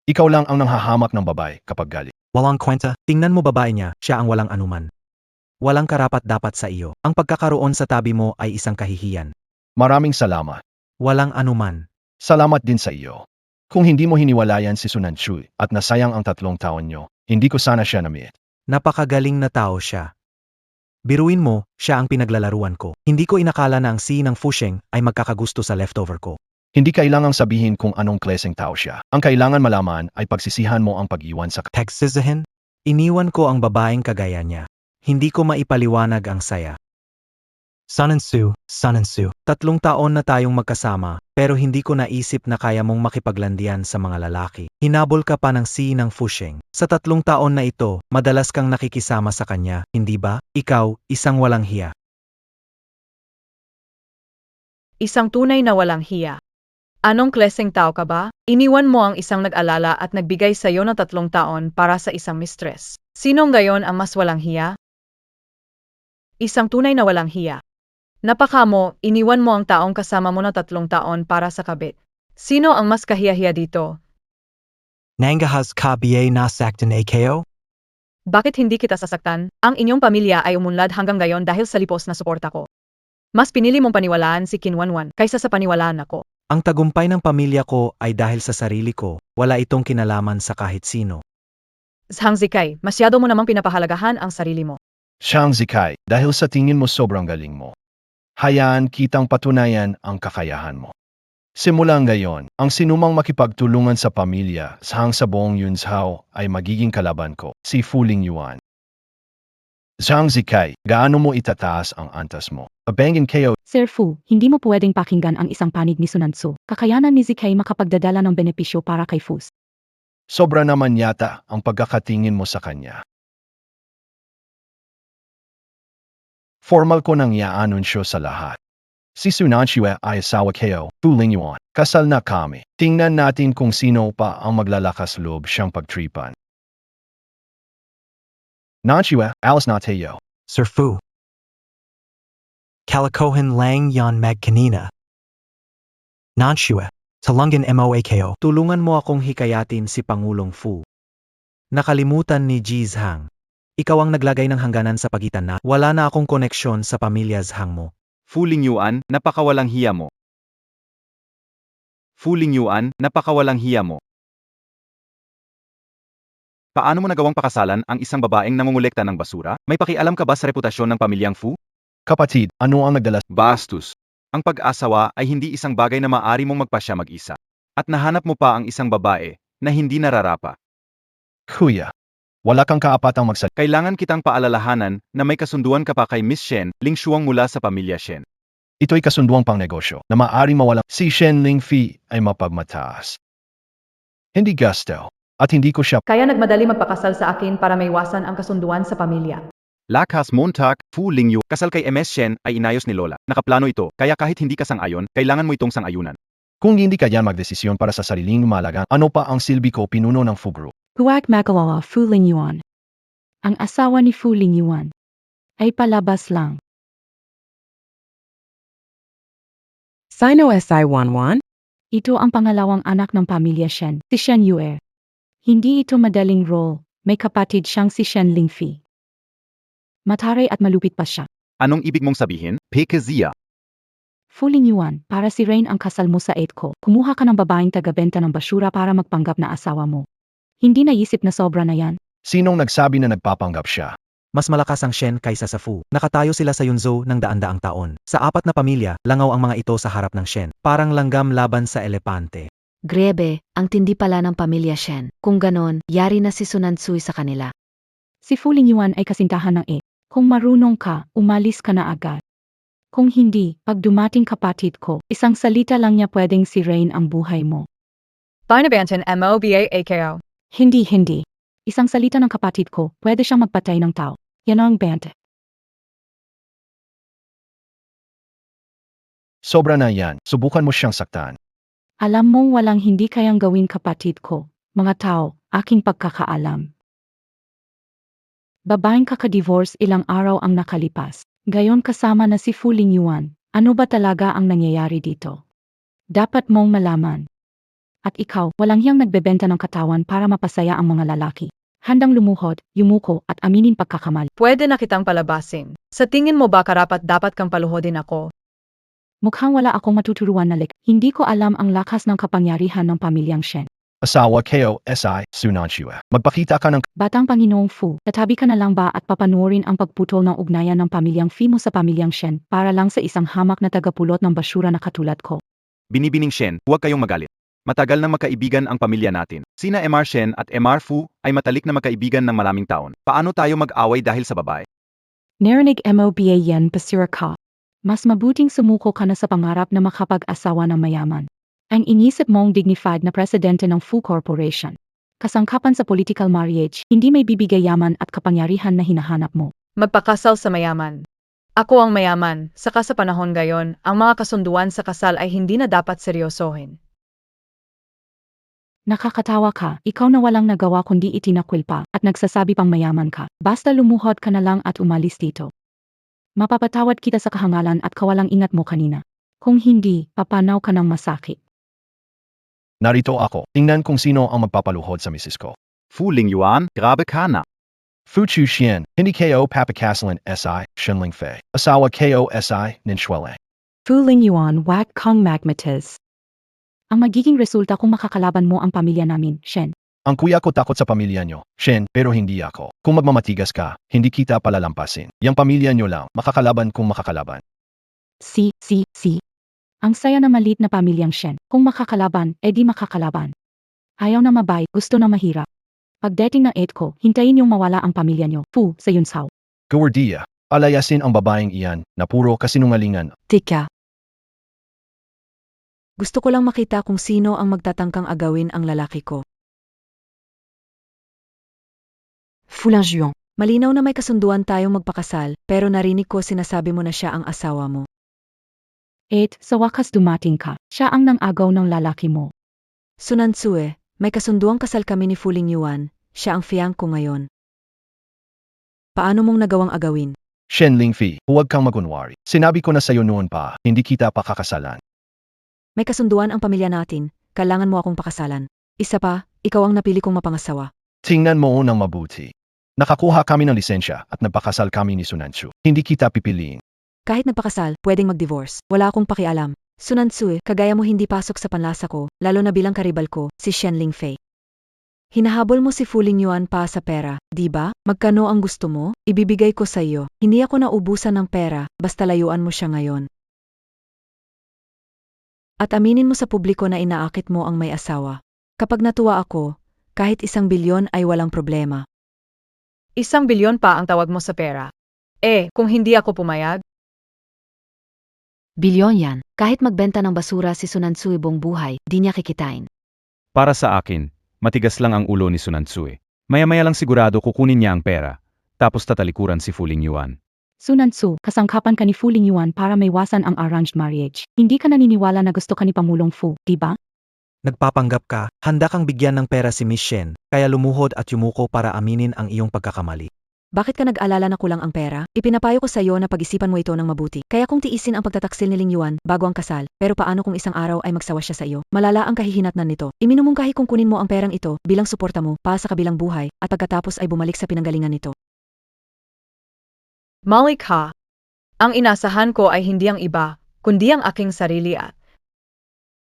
Ikaw lang ang nanghahamak ng babae kapag galit. Walang kwenta, tingnan mo babae niya, siya ang walang anuman. Walang karapat dapat sa iyo. Ang pagkakaroon sa tabi mo ay isang kahihiyan. Maraming salamat. Walang anuman. Salamat din sa iyo. Kung hindi mo hiniwalayan si Sunanshu at nasayang ang 3 taon nyo, hindi ko sana siya na-meet. Napakagaling na tao siya. Biruin mo, siya ang pinaglalaruan ko. Hindi ko inakala na ang si ng Fusheng ay magkakagusto sa leftover ko. Hindi kailangang sabihin kung anong klaseng tao siya. Ang kailangan malaman ay pagsisihan mo ang pag-iwan sa Pagsisahin? Iniwan ko ang babaeng kagaya niya. Hindi ko maipaliwanag ang saya. Sunansu. 3 taon na tayong magkasama, pero hindi ko naisip na kaya mong makipaglandian sa mga lalaki. Hinabol ka pa ng si ng Fusheng. Sa 3 taon na ito, madalas kang nakikisama sa kanya, hindi ba? Ikaw, isang walang hiya. Isang tunay na walang hiya. Anong klaseng tao ka ba? Iniwan mo ang isang nag-alala at nagbigay sa iyo ng 3 taon para sa isang mistress. Sinong gayon ang mas walang hiya? Isang tunay na walang hiya. Napaka mo, iniwan mo ang taong kasama mo na 3 taon para sa kabit. Sino ang mas kahiya-hiya dito? Nangahas ka ba nasaktan AKO? Bakit hindi kita sasaktan? Ang inyong pamilya ay umunlad hanggang gayon dahil sa lipos na suporta ko. Mas pinili mong paniwalaan si Kinwanwan kaysa sa paniwalaan ako. Ang tagumpay ng pamilya ko ay dahil sa sarili ko, wala itong kinalaman sa kahit sino. Zhang Zikai, masyado mo namang pinapahalagahan ang sarili mo. Zhang Zikai, dahil sa tingin mo sobrang galing mo. Hayaan kitang patunayan ang kakayahan mo. Simula ngayon, ang sinumang makipagtulungan sa pamilya Zhang sa buong Yunzhao ay magiging kalaban ko, si Fu Lingyuan. Zhang Zikai, gaano mo itataas ang antas mo? Abangin kayo. Sir Fu, hindi mo pwedeng pakinggan ang isang panig ni Sunansu. Kakayanan ni Zikai makapagdadala ng benepisyo para kay Fus. Sobra naman yata ang pagkakatingin mo sa kanya. Formal ko nang iaanunsyo sa lahat. Si Sunanshue ay asawa kayo, Fu Lingyuan. Kasal na kami. Tingnan natin kung sino pa ang maglalakas loob siyang pagtripan. Nanshue, alas na tayo. Sir Fu. Kalikohan lang yon mag kanina. Nanshue. Talungan mo AKO. Tulungan mo akong hikayatin si Pangulong Fu. Nakalimutan ni Ji Zhang. Ikaw ang naglagay ng hangganan sa pagitan na wala na akong koneksyon sa pamilya Zhang mo. Fu Lingyuan, napakawalang hiya mo. Fu Lingyuan, napakawalang hiya mo. Paano mo nagawang pakasalan ang isang babaeng nangungulekta ng basura? May pakialam ka ba sa reputasyon ng pamilyang Fu? Kapatid, ano ang nagdala? Bastos. Ang pag-asawa ay hindi isang bagay na maaari mong magpasya mag-isa. At nahanap mo pa ang isang babae na hindi nararapa. Kuya, wala kang kaapatang magsalita. Kailangan kitang paalalahanan na may kasunduan ka pa kay Miss Shen Lingshuang mula sa pamilya Shen. Ito'y kasunduang pang negosyo na maaaring mawala. Si Shen Lingfi ay mapagmataas. Hindi gasto. At hindi ko siya Kaya nagmadali magpakasal sa akin para maiwasan ang kasunduan sa pamilya. Lakas Montag, Fu Lingyu, kasal kay MS Shen ay inayos ni Lola. Nakaplano ito, kaya kahit hindi ka sang-ayon, kailangan mo itong sang-ayunan. kung hindi ka yan magdesisyon para sa sariling malaga, ano pa ang silbi ko pinuno ng Fu Group? Huwag magalala, Fu Lingyuan. Ang asawa ni Fu Lingyuan ay palabas lang. Sino SI11? Ito ang pangalawang anak ng pamilya Shen, si Shen Yue. Hindi ito madaling role, may kapatid siyang si Shen Lingfi. Mataray at malupit pa siya. Anong ibig mong sabihin? Pekezia. Fu Lingyuan, para si Rain ang kasal mo sa 8 ko, kumuha ka ng babaeng taga-benta ng basura para magpanggap na asawa mo. Hindi naisip na sobra na yan. Sinong nagsabi na nagpapanggap siya? Mas malakas ang Shen kaysa sa Fu. Nakatayo sila sa Yunzhou ng daan-daang taon. Sa 4 na pamilya, langaw ang mga ito sa harap ng Shen. Parang langgam laban sa elepante. Grebe, ang tindi pala ng pamilya Shen. Kung ganon, yari na si Sunansui sa kanila. Si Fu Lingyuan ay kasintahan ng 8. Kung marunong ka, umalis ka na agad. Kung hindi, pag dumating kapatid ko, isang salita lang niya pwedeng si Rain ang buhay mo. Barnabantan MOBA AKO. Hindi. Isang salita ng kapatid ko, pwede siyang magpatay ng tao. Yan ang bente. Sobra na yan, subukan mo siyang saktan. Alam mong walang hindi kayang gawin kapatid ko, mga tao, aking pagkakaalam. Babaeng kakadivorce ilang araw ang nakalipas. Gayon kasama na si Fu Lingyuan. Ano ba talaga ang nangyayari dito? Dapat mong malaman. At ikaw, walang hiyang nagbebenta ng katawan para mapasaya ang mga lalaki. Handang lumuhod, yumuko at aminin pagkakamali. Pwede na kitang palabasin. Sa tingin mo ba karapat dapat kang paluhodin ako? Mukhang wala akong matuturuan na Hindi ko alam ang lakas ng kapangyarihan ng pamilyang Shen. Asawa Ko Si Sunanchua. Magpakita ka ng Batang Panginoong Fu, tatabi ka na lang ba at papanuorin ang pagputol ng ugnayan ng pamilyang Fi mo sa pamilyang Shen para lang sa isang hamak na tagapulot ng basura na katulad ko? Binibining Shen, huwag kayong magalit. Matagal na magkaibigan ang pamilya natin. Sina MR Shen at MR Fu ay matalik na magkaibigan ng maraming taon. Paano tayo mag-away dahil sa babae? Narinig MOBA yan pasira ka. Mas mabuting sumuko ka na sa pangarap na makapag-asawa ng mayaman. Ang inisip mong dignified na presidente ng Fu Corporation. Kasangkapan sa political marriage, hindi may bibigay yaman at kapangyarihan na hinahanap mo. Magpakasal sa mayaman. Ako ang mayaman, saka sa panahon gayon, ang mga kasunduan sa kasal ay hindi na dapat seryosohin. Nakakatawa ka, ikaw na walang nagawa kundi itinakwil pa at nagsasabi pang mayaman ka. Basta lumuhod ka na lang at umalis dito. Mapapatawad kita sa kahangalan at kawalang ingat mo kanina. Kung hindi, papanaw ka ng masakit. narito ako. Tingnan kung sino ang magpapaluhod sa misis ko. Fu Lingyuan, grabe ka na. Fu Chu Xian, hindi Ko papakasalan Si, Shenling Fei. Asawa Ko Si, Ninchuele. Fu Lingyuan wag kang magmatis. Ang magiging resulta kung makakalaban mo ang pamilya namin, Shen. Ang kuya ko takot sa pamilya nyo, Shen, pero hindi ako. Kung magmamatigas ka, hindi kita palalampasin. Yang pamilya nyo lang, makakalaban kung makakalaban. Si. Ang saya na maliit na pamilyang Shen. Kung makakalaban, edi makakalaban. Ayaw na mabay, gusto na mahirap. Pagdating ng 8 ko, hintayin yung mawala ang pamilya nyo, Fu, sa Yunzhou. Gawardiya, palayasin ang babaeng iyan na puro kasinungalingan. Tika. Gusto ko lang makita kung sino ang magtatangkang agawin ang lalaki ko. Fulangion. Malinaw na may kasunduan tayong magpakasal, pero narinig ko sinasabi mo na siya ang asawa mo. 8, sa wakas dumating ka. Siya ang nang-agaw ng lalaki mo. Sunansue, may kasunduang kasal kami ni Fu Lingyuan, siya ang fiyang ko ngayon. Paano mong nagawang agawin? Shen Lingfi, huwag kang magunwari. Sinabi ko na sa'yo noon pa, hindi kita pakakasalan. May kasunduan ang pamilya natin, kailangan mo akong pakasalan. Isa pa, ikaw ang napili kong mapangasawa. Tingnan mo unang mabuti. Nakakuha kami ng lisensya at nagpakasal kami ni Sunanchu. Hindi kita pipiliin. Kahit nagpakasal, pwedeng mag-divorce. Wala akong pakialam. Sunansue, kagaya mo hindi pasok sa panlasa ko, lalo na bilang karibal ko, si Shen Lingfei. Hinahabol mo si Fu Lingyuan pa sa pera, di ba? Magkano ang gusto mo? Ibibigay ko sa iyo. Hindi ako naubusan ng pera, basta layuan mo siya ngayon. At aminin mo sa publiko na inaakit mo ang may asawa. Kapag natuwa ako, kahit 1 bilyon ay walang problema. 1 bilyon pa ang tawag mo sa pera. Kung hindi ako pumayag? Bilyon yan. Kahit magbenta ng basura si Sunansue buong buhay, di niya kikitain. Para sa akin, Matigas lang ang ulo ni Sun Tzu. Maya-maya lang sigurado kukunin niya ang pera, tapos tatalikuran si Fu Lingyuan. Sun Tzu, kasangkapan ka ni Fu Lingyuan para maiwasan ang arranged marriage. Hindi ka naniniwala na gusto ka ni Pamulong Fu, di ba? Nagpapanggap ka, handa kang bigyan ng pera si Miss Shen, kaya lumuhod at yumuko para aminin ang iyong pagkakamali. Bakit ka nag-alala na kulang ang pera? Ipinapayo ko sa iyo na pag-isipan mo ito ng mabuti. Kaya kung tiisin ang pagtataksil ni Ling Yuan bago ang kasal, pero paano kung isang araw ay magsawa siya sa iyo? Malala ang kahihinatnan nito. Iminumungkahi kung kunin mo ang perang ito bilang suporta mo para sa kabilang buhay at pagkatapos ay bumalik sa pinanggalingan nito. Mali ka. Ang inasahan ko ay hindi ang iba, kundi ang aking sarili at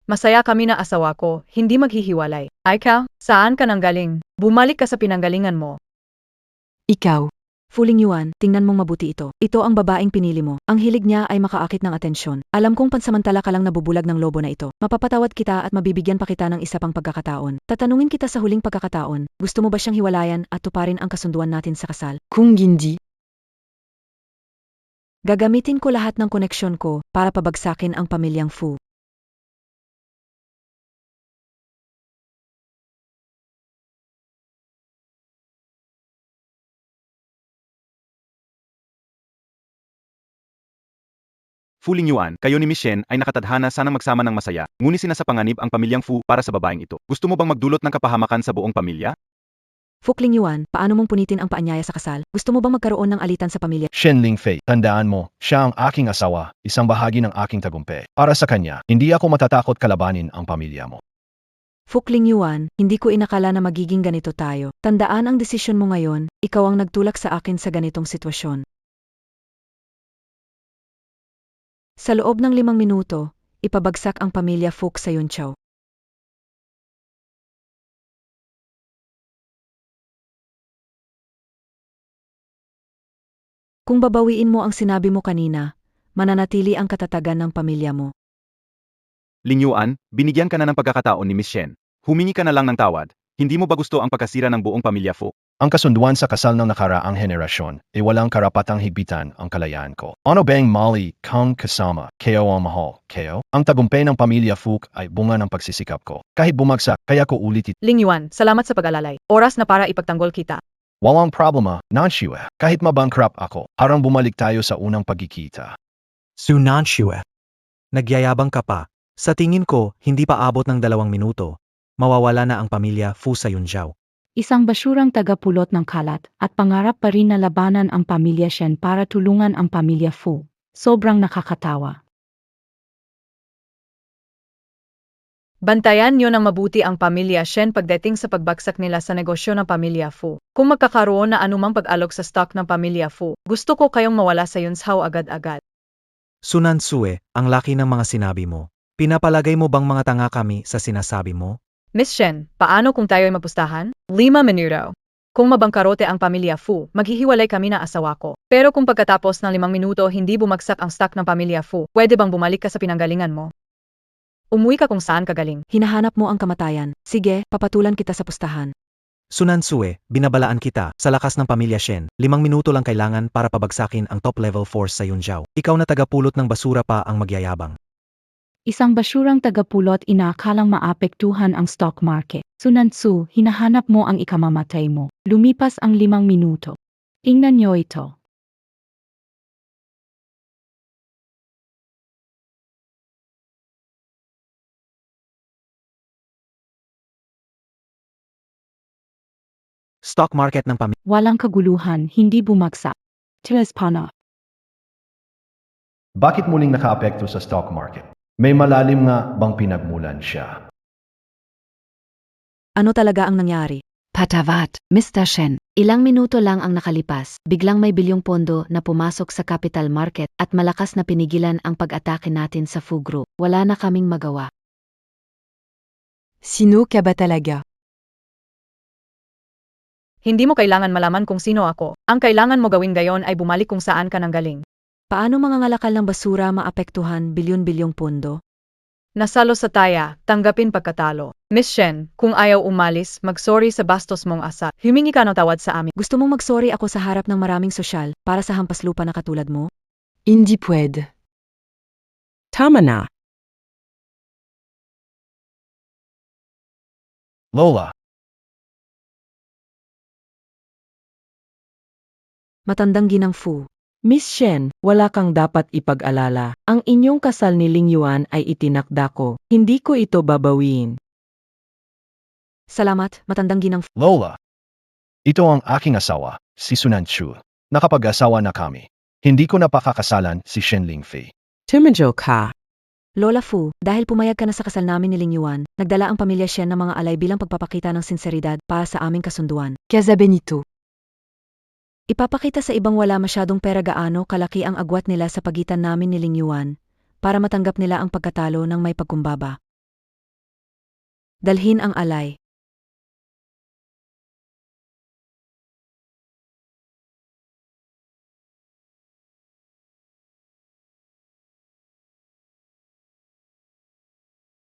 masaya kami na asawa ko, hindi maghihiwalay. Ay ka, saan ka nang galing? Bumalik ka sa pinanggalingan mo. Ikaw. Fu Lingyuan, tingnan mong mabuti ito. Ito ang babaeng pinili mo. Ang hilig niya ay makaakit ng atensyon. Alam kong pansamantala ka lang nabubulag ng lobo na ito. Mapapatawad kita at mabibigyan pa kita ng isa pang pagkakataon. Tatanungin kita sa huling pagkakataon, gusto mo ba siyang hiwalayan at tuparin ang kasunduan natin sa kasal? Kung hindi, gagamitin ko lahat ng koneksyon ko para pabagsakin ang pamilyang Fu. Fu Lingyuan, kayo ni Miss Shen ay nakatadhana sanang magsama ng masaya, ngunit sinasa panganib ang pamilyang Fu para sa babaeng ito. Gusto mo bang magdulot ng kapahamakan sa buong pamilya? Fu Lingyuan, paano mong punitin ang paanyaya sa kasal? Gusto mo bang magkaroon ng alitan sa pamilya? Shen Lingfei, tandaan mo, siya ang aking asawa, isang bahagi ng aking tagumpay. Para sa kanya, hindi ako matatakot kalabanin ang pamilya mo. Fu Lingyuan, hindi ko inakala na magiging ganito tayo. Tandaan ang desisyon mo ngayon, ikaw ang nagtulak sa akin sa ganitong sitwasyon. Sa loob ng 5 minuto, ipabagsak ang pamilya Fook sa Yunchao. Kung babawiin mo ang sinabi mo kanina, mananatili ang katatagan ng pamilya mo. Lingyuan, binigyan ka na ng pagkakataon ni Miss Shen. Humingi ka na lang ng tawad. Hindi mo ba gusto ang pagkasira ng buong pamilya Fu? Ang kasunduan sa kasal ng nakaraang henerasyon ay walang karapatang higpitan ang kalayaan ko. Ano bang mali kang kasama, kayo ang mahal, kayo? Ang tagumpay ng pamilya Fook ay bunga ng pagsisikap ko. Kahit bumagsak, kaya ko ulit ito. Ling Yuan, salamat sa pag-alalay. Oras na para ipagtanggol kita. Walang problema, Nanshiwe. Kahit mabankrupt ako, harang bumalik tayo sa unang pagkikita. Su Nanshue. Nagyayabang ka pa. Sa tingin ko, hindi pa abot ng 2 minuto. Mawawala na ang pamilya Fu sa Yunzhao. Isang basurang tagapulot ng kalat at pangarap pa rin na labanan ang pamilya Shen para tulungan ang pamilya Fu. Sobrang nakakatawa. Bantayan niyo ng mabuti ang pamilya Shen pagdating sa pagbagsak nila sa negosyo ng pamilya Fu. Kung magkakaroon na anumang pag-alok sa stock ng pamilya Fu, gusto ko kayong mawala sa Yunzhao agad-agad. Sunan Sue, ang laki ng mga sinabi mo. Pinapalagay mo bang mga tanga kami sa sinasabi mo? Miss Shen, paano kung tayo'y mapustahan? 5 minuto. Kung mabangkarote ang pamilya Fu, maghihiwalay kami na asawa ko. Pero kung pagkatapos ng 5 minuto hindi bumagsak ang stock ng pamilya Fu, pwede bang bumalik ka sa pinanggalingan mo? Umuwi ka kung saan ka galing. Hinahanap mo ang kamatayan. Sige, papatulan kita sa pustahan. Sunan Sue, binabalaan kita, sa lakas ng pamilya Shen, 5 minuto lang kailangan para pabagsakin ang top-level force sa Yunzhao. Ikaw na tagapulot ng basura pa ang magyayabang. Isang basurang tagapulot inaakalang maapektuhan ang stock market. Sun Tzu, hinahanap mo ang ikamamatay mo. Lumipas ang 5 minuto. Tingnan niyo ito. Stock market ng pamilya. Walang kaguluhan, hindi bumagsak. Tres pana. Bakit muling nakaapekto sa stock market? May malalim nga bang pinagmulan siya? Ano talaga ang nangyari? Patavat, Mr. Shen. Ilang minuto lang ang nakalipas, biglang may bilyong pondo na pumasok sa capital market at malakas na pinigilan ang pag-atake natin sa Fu Group. Wala na kaming magawa. Sino ka ba talaga? Hindi mo kailangan malaman kung sino ako. Ang kailangan mo gawin gayon ay bumalik kung saan ka nang galing. Paano mga ngalakal ng basura maapektuhan bilyon-bilyong pondo? Nasalo sa taya, tanggapin pagkatalo. Miss Shen, kung ayaw umalis, mag-sorry sa bastos mong asa. Humingi ka ng tawad sa amin. Gusto mong mag-sorry ako sa harap ng maraming sosyal para sa hampas lupa na katulad mo? Hindi pwede. Tama na. Lola, Matandang ginang Fu. Miss Shen, wala kang dapat ipag-alala. Ang inyong kasal ni Ling Yuan ay itinakda ko. Hindi ko ito babawiin. Salamat, matandang ginang Fu. Lola, ito ang aking asawa, si Sunan Chu. Nakapag-asawa na kami. Hindi ko napakakasalan si Shen Lingfei. Tumadyo ka. Lola Fu, dahil pumayag ka na sa kasal namin ni Ling Yuan, nagdala ang pamilya Shen ng mga alay bilang pagpapakita ng sinseridad para sa aming kasunduan. Kaya Benito. Ipapakita sa ibang wala masyadong pera gaano kalaki ang agwat nila sa pagitan namin ni Ling Yuan, para matanggap nila ang pagkatalo ng may pagkumbaba. Dalhin ang alay.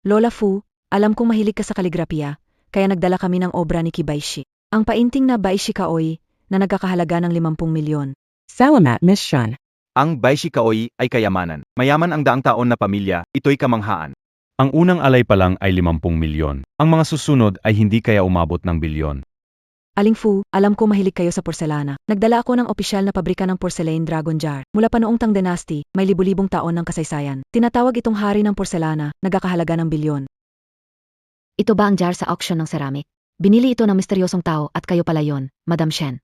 Lola Fu, alam kong mahilig ka sa kaligrapiya, kaya nagdala kami ng obra ni Kibaishi. Ang painting na Baishi Kaoy, na nagkakahalaga ng 50 milyon. Salamat, Miss Shen. Ang Baishi Kaoy ay kayamanan. Mayaman ang daang taon na pamilya, ito'y kamanghaan. Ang unang alay pa lang ay 50 milyon. Ang mga susunod ay hindi kaya umabot ng bilyon. Aling Fu, alam ko mahilig kayo sa porselana. Nagdala ako ng opisyal na pabrika ng porcelain dragon jar. Mula pa noong Tang Dynasty, may libu-libong taon ng kasaysayan. Tinatawag itong hari ng porselana, nagkakahalaga ng bilyon. Ito ba ang jar sa auction ng ceramic? Binili ito ng misteryosong tao at kayo pala yon, Madam Shen.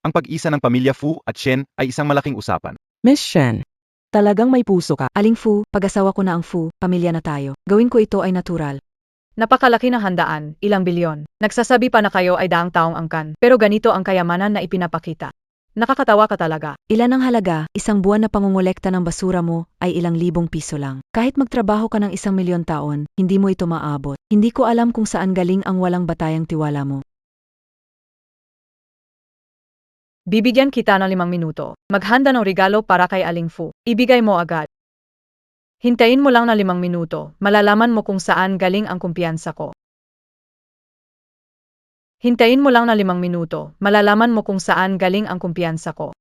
Ang pag-isa ng pamilya Fu at Shen ay isang malaking usapan. Miss Shen, talagang may puso ka. Aling Fu, pag-asawa ko na ang Fu, pamilya na tayo. Gawin ko ito ay natural. Napakalaki ng handaan, ilang bilyon. Nagsasabi pa na kayo ay daang taong angkan, pero ganito ang kayamanan na ipinapakita. Nakakatawa ka talaga. Ilan ang halaga, isang buwan na pangungolekta ng basura mo ay ilang libong piso lang. Kahit magtrabaho ka ng 1,000,000 taon, hindi mo ito maabot. Hindi ko alam kung saan galing ang walang batayang tiwala mo. Bibigyan kita ng 5 minuto. Maghanda ng regalo para kay Aling Fu. Ibigay mo agad. Hintayin mo lang na 5 minuto. Malalaman mo kung saan galing ang kumpiyansa ko. Hintayin mo lang na 5 minuto. Malalaman mo kung saan galing ang kumpiyansa ko.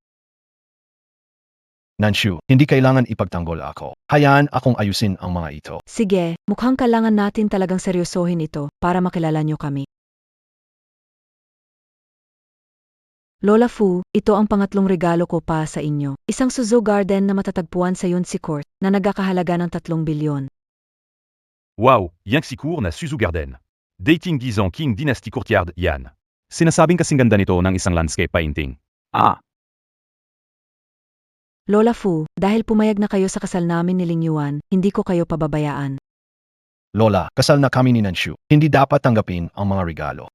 Nanshu, hindi kailangan ipagtanggol ako. Hayaan akong ayusin ang mga ito. Sige, mukhang kailangan natin talagang seryosohin ito para makilala niyo kami. Lola Fu, ito ang pangatlong regalo ko pa sa inyo. Isang Suzhou Garden na matatagpuan sa Yunzi Court na nagkakahalaga ng 3 bilyon. Wow, Yangtze Court na Suzhou Garden. Dating 10 ans King Dynasty Courtyard yan. Sinasabing kasing ganda nito ng isang landscape painting. Lola Fu, dahil pumayag na kayo sa kasal namin ni Ling Yuan, hindi ko kayo pababayaan. Lola, kasal na kami ni Nanshu. Hindi dapat tanggapin ang mga regalo.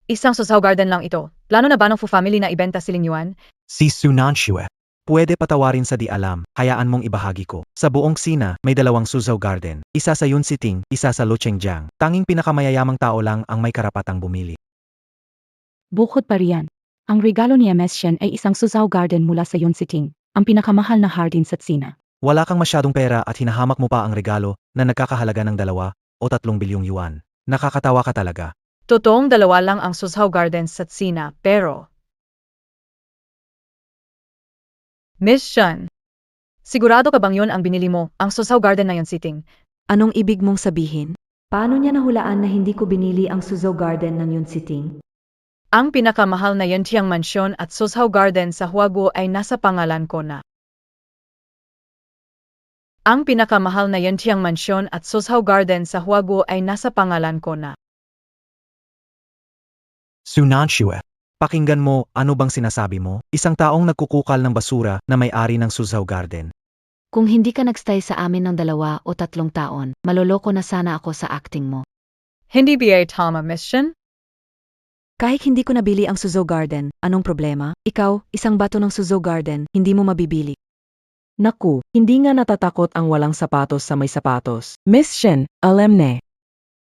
Isang Suzhou Garden lang ito. Plano na ba ng Fu family na ibenta si Ling Yuan? Si Sunan Shue. Pwede patawarin sa di alam, hayaan mong ibahagi ko. Sa buong Sina, may 2 Suzhou Garden. Isa sa Yunzi Ting, isa sa Luchengjiang. Tanging pinakamayayamang tao lang ang may karapatang bumili. Bukod pa riyan, ang regalo ni MS Shen ay isang Suzhou Garden mula sa Yunzi Ting, ang pinakamahal na hardin sa Tsina. Wala kang masyadong pera at hinahamak mo pa ang regalo na nagkakahalaga ng 2 o 3 bilyong yuan. Nakakatawa ka talaga. Totoong 2 lang ang Suzhou Gardens sa Tsina, pero... Miss Shen, sigurado ka bang yun ang binili mo, ang Suzhou Garden na yun sitting? Anong ibig mong sabihin? Paano niya nahulaan na hindi ko binili ang Suzhou Garden ng Yunzi Ting? Ang pinakamahal na Yantiang Mansyon at Suzhou Garden sa Huaguo ay nasa pangalan ko na. Ang pinakamahal na Yantiang Mansyon at Suzhou Garden sa Huaguo ay nasa pangalan ko na. Sunan Shue. Pakinggan mo, ano bang sinasabi mo? Isang taong nagkukukal ng basura na may-ari ng Suzhou Garden. Kung hindi ka nagstay sa amin ng 2 o 3 taon, maloloko na sana ako sa acting mo. Hindi ba tama, Miss Shen? Kahit hindi ko nabili ang Suzhou Garden, anong problema? Ikaw, isang bato ng Suzhou Garden, hindi mo mabibili. Naku, hindi nga natatakot ang walang sapatos sa may sapatos. Miss Shen, alam ne.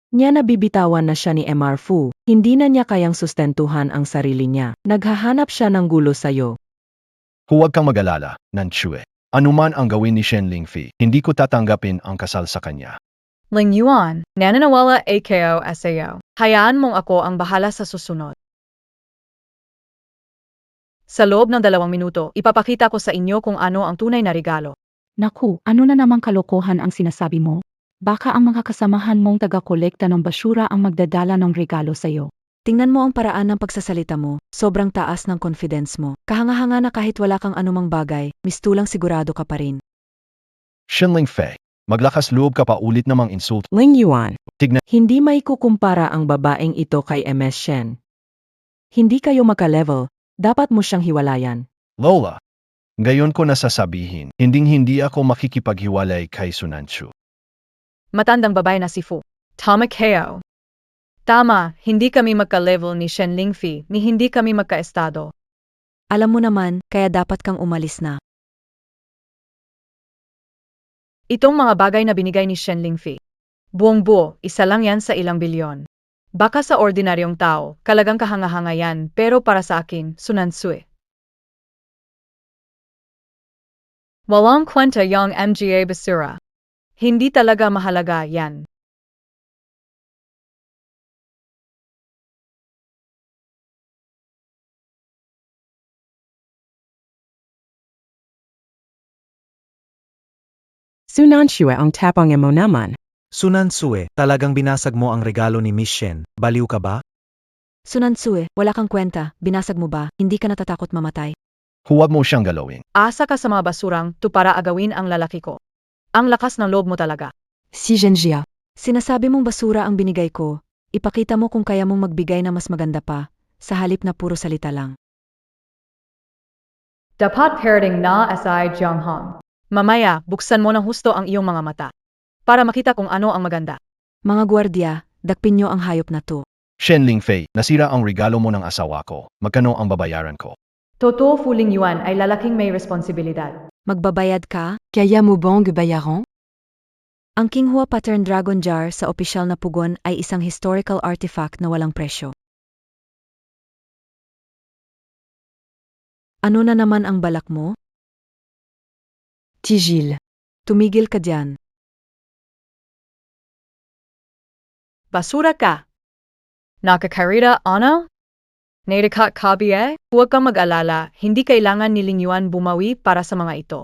Niya nabibitawan na siya ni MR Fu, hindi na niya kayang sustentuhan ang sarili niya. Naghahanap siya ng gulo sa'yo. Huwag kang mag-alala, Nanshu. Anuman ang gawin ni Shen Lingfei, hindi ko tatanggapin ang kasal sa kanya. Ling Yuan, nananawala ako SAO. Hayaan mong ako ang bahala sa susunod. Sa loob ng 2 minuto, ipapakita ko sa inyo kung ano ang tunay na regalo. Naku, ano na namang kalokohan ang sinasabi mo? Baka ang mga kasamahan mong taga-kolekta ng basura ang magdadala ng regalo sa'yo. Tingnan mo ang paraan ng pagsasalita mo, sobrang taas ng confidence mo. Kahanga-hanga na kahit wala kang anumang bagay, mistulang sigurado ka pa rin. Shinling Fei, maglakas loob ka pa ulit namang insult. Ling Yuan, Tignan, hindi may kukumpara ang babaeng ito kay MS Shen. Hindi kayo magka-level, dapat mo siyang hiwalayan. Lola. Ngayon ko nasasabihin, hindi ako makikipaghiwalay kay Sunanchu. Matandang babae na si Fu. Tama kayo. Tama, hindi kami magka-level ni Shen Lingfi, ni hindi kami magka-estado. Alam mo naman, kaya dapat kang umalis na. Itong mga bagay na binigay ni Shen Lingfi. Buong-buo, isa lang yan sa ilang bilyon. Baka sa ordinaryong tao, kalagang kahanga-hanga yan, pero para sa akin, sunansue. Walang kwenta yung MGA basura. Hindi talaga mahalaga yan. Sunansue ang tapang mo naman. Sunansue, talagang binasag mo ang regalo ni Miss Shen. Baliw ka ba? Sunansue, wala kang kwenta, binasag mo ba, hindi ka natatakot mamatay. Huwag mo siyang galawin. Asa ka sa mga basurang to para agawin ang lalaki ko. Ang lakas ng loob mo talaga. Si Zhenjia. Sinasabi mong basura ang binigay ko, ipakita mo kung kaya mong magbigay na mas maganda pa, sa halip na puro salita lang. Dapat parating na asay Jianghong. Mamaya, buksan mo ng husto ang iyong mga mata. Para makita kung ano ang maganda. Mga gwardya, dakpin niyo ang hayop na to. Shenling Fei, nasira ang regalo mo ng asawa ko. Magkano ang babayaran ko? Totoo Fuling Yuan ay lalaking may responsibilidad. Magbabayad ka? Kaya mo bang bayaran? Ang Qinghua Pattern Dragon Jar sa opisyal na pugon ay isang historical artifact na walang presyo. Ano na naman ang balak mo? Tigil. Tumigil ka dyan. Basura ka. Nakakarita, ano? Naidakat kabiye? Huwag kang mag-alala, hindi kailangan ni Ling Yuan bumawi para sa mga ito.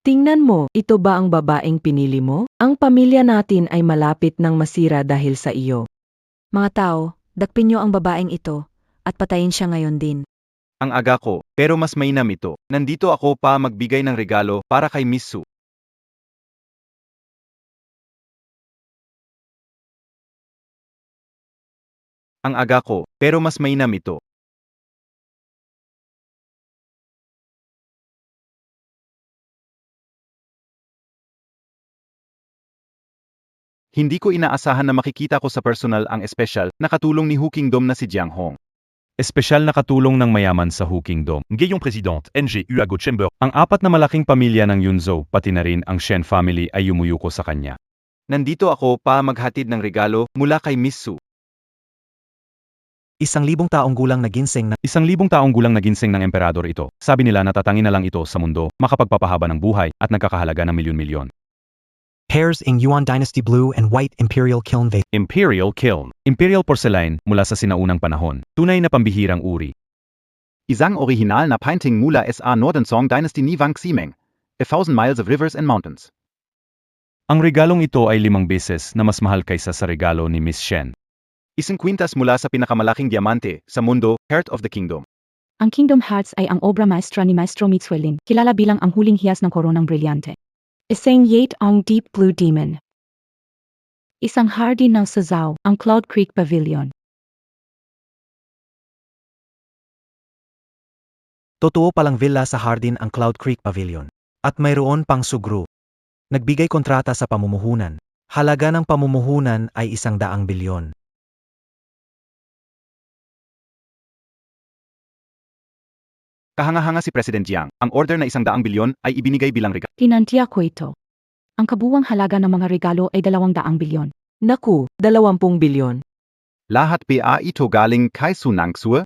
Tingnan mo, ito ba ang babaeng pinili mo? Ang pamilya natin ay malapit ng masira dahil sa iyo. Mga tao, dakpin niyo ang babaeng ito, at patayin siya ngayon din. Ang aga ko, pero mas mainam ito. Nandito ako pa magbigay ng regalo para kay Miss Su. Ang aga ko, pero mas mainam ito. Hindi ko inaasahan na makikita ko sa personal ang espesyal na katulong ni Hu Kingdom na si Jiang Hong. Espesyal na katulong ng mayaman sa Hu Kingdom. Ngayong President, NGU Ago Chamber. Ang apat na malaking pamilya ng Yunzhou, pati na rin ang Shen family ay yumuyuko sa kanya. Nandito ako pa maghatid ng regalo mula kay Miss Su. 1,000 taong gulang na ginseng na 1,000 taong gulang na ginseng ng emperador ito. Sabi nila natatangin na lang ito sa mundo, makapagpapahaba ng buhay, at nagkakahalaga ng milyon-milyon. pairs in Yuan Dynasty Blue and White Imperial Kiln Vase. Imperial Kiln. Imperial Porcelain mula sa sinaunang panahon. Tunay na pambihirang uri. Isang original na painting mula sa Nordensong Dynasty ni Wang Ximeng. 1,000 miles of rivers and mountains. Ang regalong ito ay 5 beses na mas mahal kaysa sa regalo ni Miss Shen. 50 mula sa pinakamalaking diamante sa mundo, Heart of the Kingdom. Ang Kingdom Hearts ay ang obra maestra ni Maestro Mitsuelin, kilala bilang ang huling hiyas ng koronang brilyante. Isang yate ang Deep Blue Demon. Isang hardin ng Sazao, ang Cloud Creek Pavilion. Totoo palang villa sa Hardin ang Cloud Creek Pavilion. At mayroon pang sugro. Nagbigay kontrata sa pamumuhunan. Halaga ng pamumuhunan ay 100 bilyon. Kahanga-hanga si President Jiang. Ang order na 100 bilyon ay ibinigay bilang regalo. Tinantiya ko ito. Ang kabuwang halaga ng mga regalo ay 200 bilyon. Naku, 20 bilyon. Lahat pa ito galing kay Su Nangsue?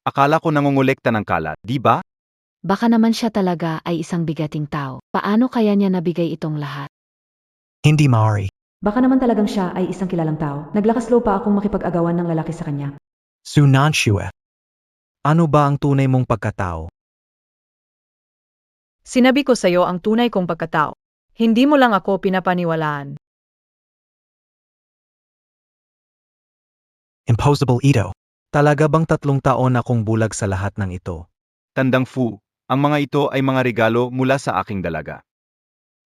Akala ko nangongolekta ng kalat, di ba? Baka naman siya talaga ay isang bigating tao. Paano kaya niya nabigay itong lahat? Hindi maaari. Baka naman talagang siya ay isang kilalang tao. Naglakas loob pa akong makipag-agawan ng lalaki sa kanya. Sunansue. Ano ba ang tunay mong pagkatao? Sinabi ko sa'yo ang tunay kong pagkatao. Hindi mo lang ako pinapaniwalaan. Impossible ito. Talaga bang 3 taon akong bulag sa lahat ng ito? Tandang Fu, ang mga ito ay mga regalo mula sa aking dalaga.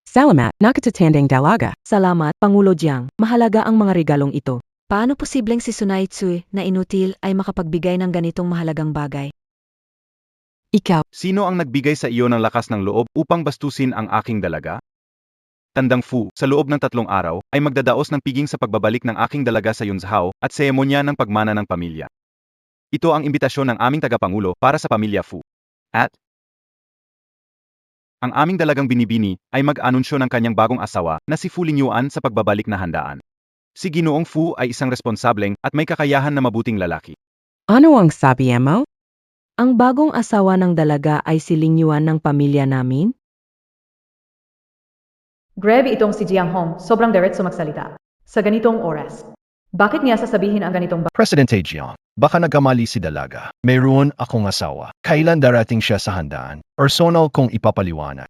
Salamat, nakatatandang dalaga. Salamat, Pangulo Jiang. Mahalaga ang mga regalong ito. Paano posibleng si Sunai Tsui na inutil ay makapagbigay ng ganitong mahalagang bagay? Ikaw, Sino ang nagbigay sa iyo ng lakas ng loob upang bastusin ang aking dalaga? Tandang Fu, sa loob ng 3 araw, ay magdadaos ng piging sa pagbabalik ng aking dalaga sa Yunzhao at seremonya ng pagmana ng pamilya. Ito ang imbitasyon ng aming tagapangulo para sa pamilya Fu. At ang aming dalagang binibini ay mag-anunsyo ng kanyang bagong asawa na si Fu Lingyuan sa pagbabalik na handaan. Si Ginoong Fu ay isang responsableng at may kakayahan na mabuting lalaki. ano ang sabi mo? Ang bagong asawa ng dalaga ay si Lingyuan ng pamilya namin? Grabe itong si Jiang Hong, sobrang diretso magsalita. Sa ganitong oras. Bakit niya sasabihin ang ganitong Presidente Jiang, baka nagkamali si dalaga. Mayroon akong asawa. Kailan darating siya sa handaan? Personal kong ipapaliwanag.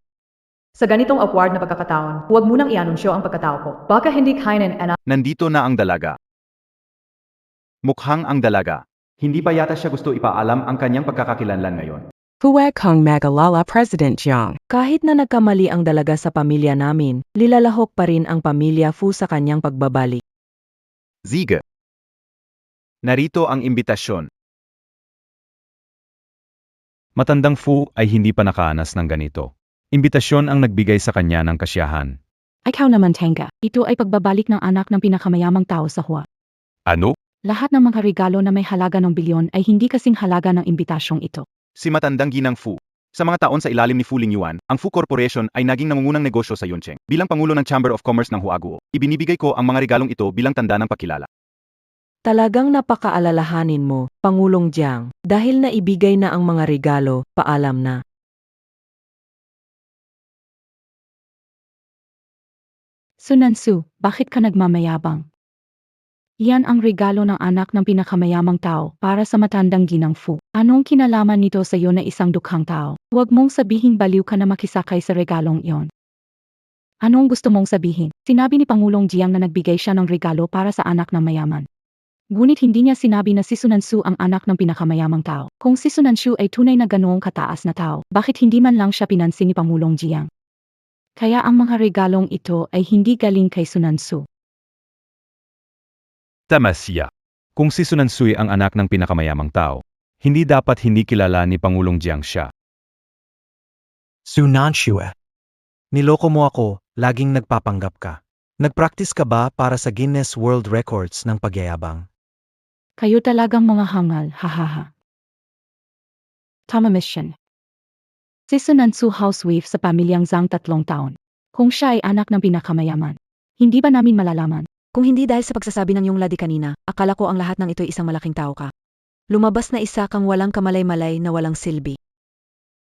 Sa ganitong awkward na pagkakataon, huwag munang i-anunsyo ang pagkatao ko. Baka hindi kainin and Nandito na ang dalaga. Mukhang ang dalaga. Hindi pa yata siya gusto ipaalam ang kanyang pagkakakilanlan ngayon. Huwag kang mag-alala, President Jiang. Kahit na nagkamali ang dalaga sa pamilya namin, lilalahok pa rin ang pamilya Fu sa kanyang pagbabalik. Ziga. Narito ang imbitasyon. Matandang Fu ay hindi pa nakaanas ng ganito. Imbitasyon ang nagbigay sa kanya ng kasiyahan. Ikaw naman, Tenga. Ito ay pagbabalik ng anak ng pinakamayamang tao sa Hua. Ano? Lahat ng mga regalo na may halaga ng bilyon ay hindi kasing halaga ng imbitasyong ito. Si matandang ginang Fu. Sa mga taon sa ilalim ni Fu Lingyuan, ang Fu Corporation ay naging nangungunang negosyo sa Yuncheng. Bilang Pangulo ng Chamber of Commerce ng Huaguo, ibinibigay ko ang mga regalong ito bilang tanda ng pagkilala. Talagang napakaalalahanin mo, Pangulong Jiang, dahil naibigay na ang mga regalo, paalam na. Sunansu, bakit ka nagmamayabang? Yan ang regalo ng anak ng pinakamayamang tao para sa matandang ginang Fu. Anong kinalaman nito sa iyo na isang dukhang tao? Huwag mong sabihin baliw ka na makisakay sa regalong iyon. Anong gusto mong sabihin? Sinabi ni Pangulong Jiang na nagbigay siya ng regalo para sa anak ng mayaman. Ngunit hindi niya sinabi na si Sunansu ang anak ng pinakamayamang tao. Kung si Sunansu ay tunay na ganoong kataas na tao, bakit hindi man lang siya pinansin ni Pangulong Jiang? Kaya ang mga regalong ito ay hindi galing kay Sunansu. Tama siya. Kung si Sunansui ang anak ng pinakamayamang tao, hindi dapat hindi kilala ni Pangulong Jiang siya. Sunanshua. Niloko mo ako, laging nagpapanggap ka. Nagpractice ka ba para sa Guinness World Records ng pagyayabang? Kayo talagang mga hangal, hahaha. Tama mission. Si Sunansu housewife sa pamilyang Zhang 3 taon. Kung siya ay anak ng pinakamayaman, hindi ba namin malalaman? Kung hindi dahil sa pagsasabi ng iyong ladi kanina, akala ko ang lahat ng ito'y isang malaking tao ka. Lumabas na isa kang walang kamalay-malay na walang silbi.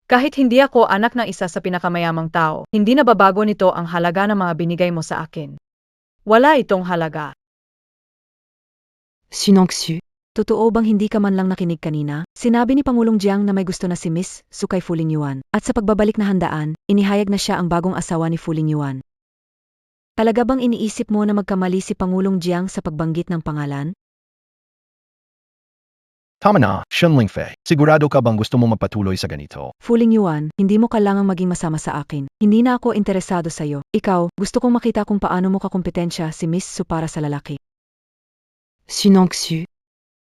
Kahit hindi ako anak ng isa sa pinakamayamang tao, hindi nababago nito ang halaga ng mga binigay mo sa akin. Wala itong halaga. Sunangsu. Totoo bang hindi ka man lang nakinig kanina? Sinabi ni Pangulong Jiang na may gusto na si Miss Sukay Fu Lingyuan. At sa pagbabalik na handaan, inihayag na siya ang bagong asawa ni Fu Lingyuan. Talaga bang iniisip mo na magkamali si Pangulong Jiang sa pagbanggit ng pangalan? Tama na, Shen Lingfei. Sigurado ka bang gusto mo magpatuloy sa ganito? Fu Lingyuan, hindi mo kailangang maging masama sa akin. Hindi na ako interesado sa iyo. Ikaw, gusto kong makita kung paano mo kakompetensya si Miss Su para sa lalaki. Sunangsu.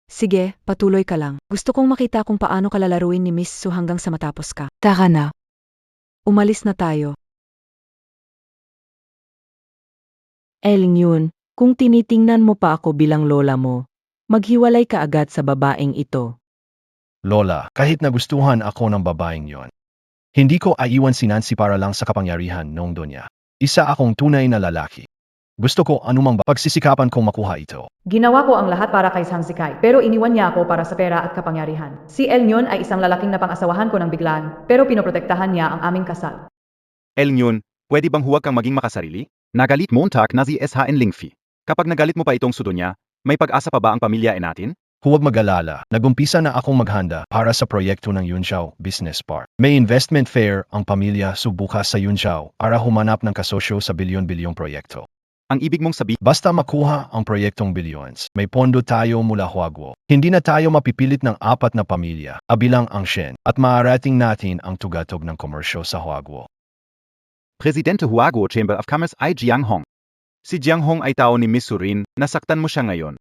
Sige, patuloy ka lang. Gusto kong makita kung paano ka lalaruin ni Miss Su hanggang sa matapos ka. Tara na. Umalis na tayo. Lingyun, kung tinitingnan mo pa ako bilang lola mo, maghiwalay ka agad sa babaeng ito. Lola, kahit nagustuhan ako ng babaeng yon, hindi ko aiwan si Nancy para lang sa kapangyarihan noong donya. Isa akong tunay na lalaki. Gusto ko anumang pagsisikapan kong makuha ito. Ginawa ko ang lahat para kay Sang Zikai, pero iniwan niya ako para sa pera at kapangyarihan. Si Elnyon ay isang lalaking napang-asawahan ko ng biglaan, pero pinoprotektahan niya ang aming kasal. Elnyon, pwede bang huwag kang maging makasarili? Nagalit Montag na si SHN Lingfi. Kapag nagalit mo pa itong sudo niya, may pag-asa pa ba ang pamilya natin? Huwag mag-alala, nagumpisa na akong maghanda para sa proyekto ng Yunzhao Business Park. May investment fair ang pamilya subukas sa Yunzhao para humanap ng kasosyo sa bilyon-bilyong proyekto. Ang ibig mong sabihin, Basta makuha ang proyektong billions, may pondo tayo mula Huagwo. Hindi na tayo mapipilit ng 4 na pamilya, abilang ang Shen, at maarating natin ang tugatog ng komersyo sa Huagwo. Presidente Huaguo Chamber of Commerce ay Jiang Hong. Si Jiang Hong ay tao ni Miss Surin, nasaktan mo siya ngayon.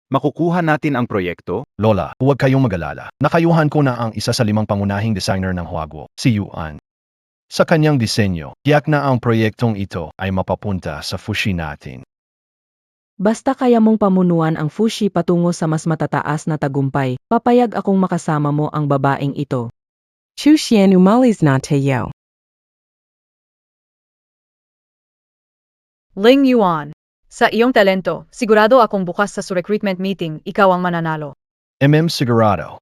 Makukuha natin ang proyekto? Lola, huwag kayong mag-alala. Nakayuhan ko na ang isa sa 5 pangunahing designer ng Huagwo, si Yuan. Sa kanyang disenyo, tiyak na ang proyektong ito ay mapapunta sa Fushi natin. Basta kaya mong pamunuan ang Fushi patungo sa mas matataas na tagumpay, papayag akong makasama mo ang babaeng ito. Chu Xian umalis na tayo. Ling Yuan. Sa iyong talento, sigurado akong bukas sa recruitment meeting, ikaw ang mananalo. Sigurado.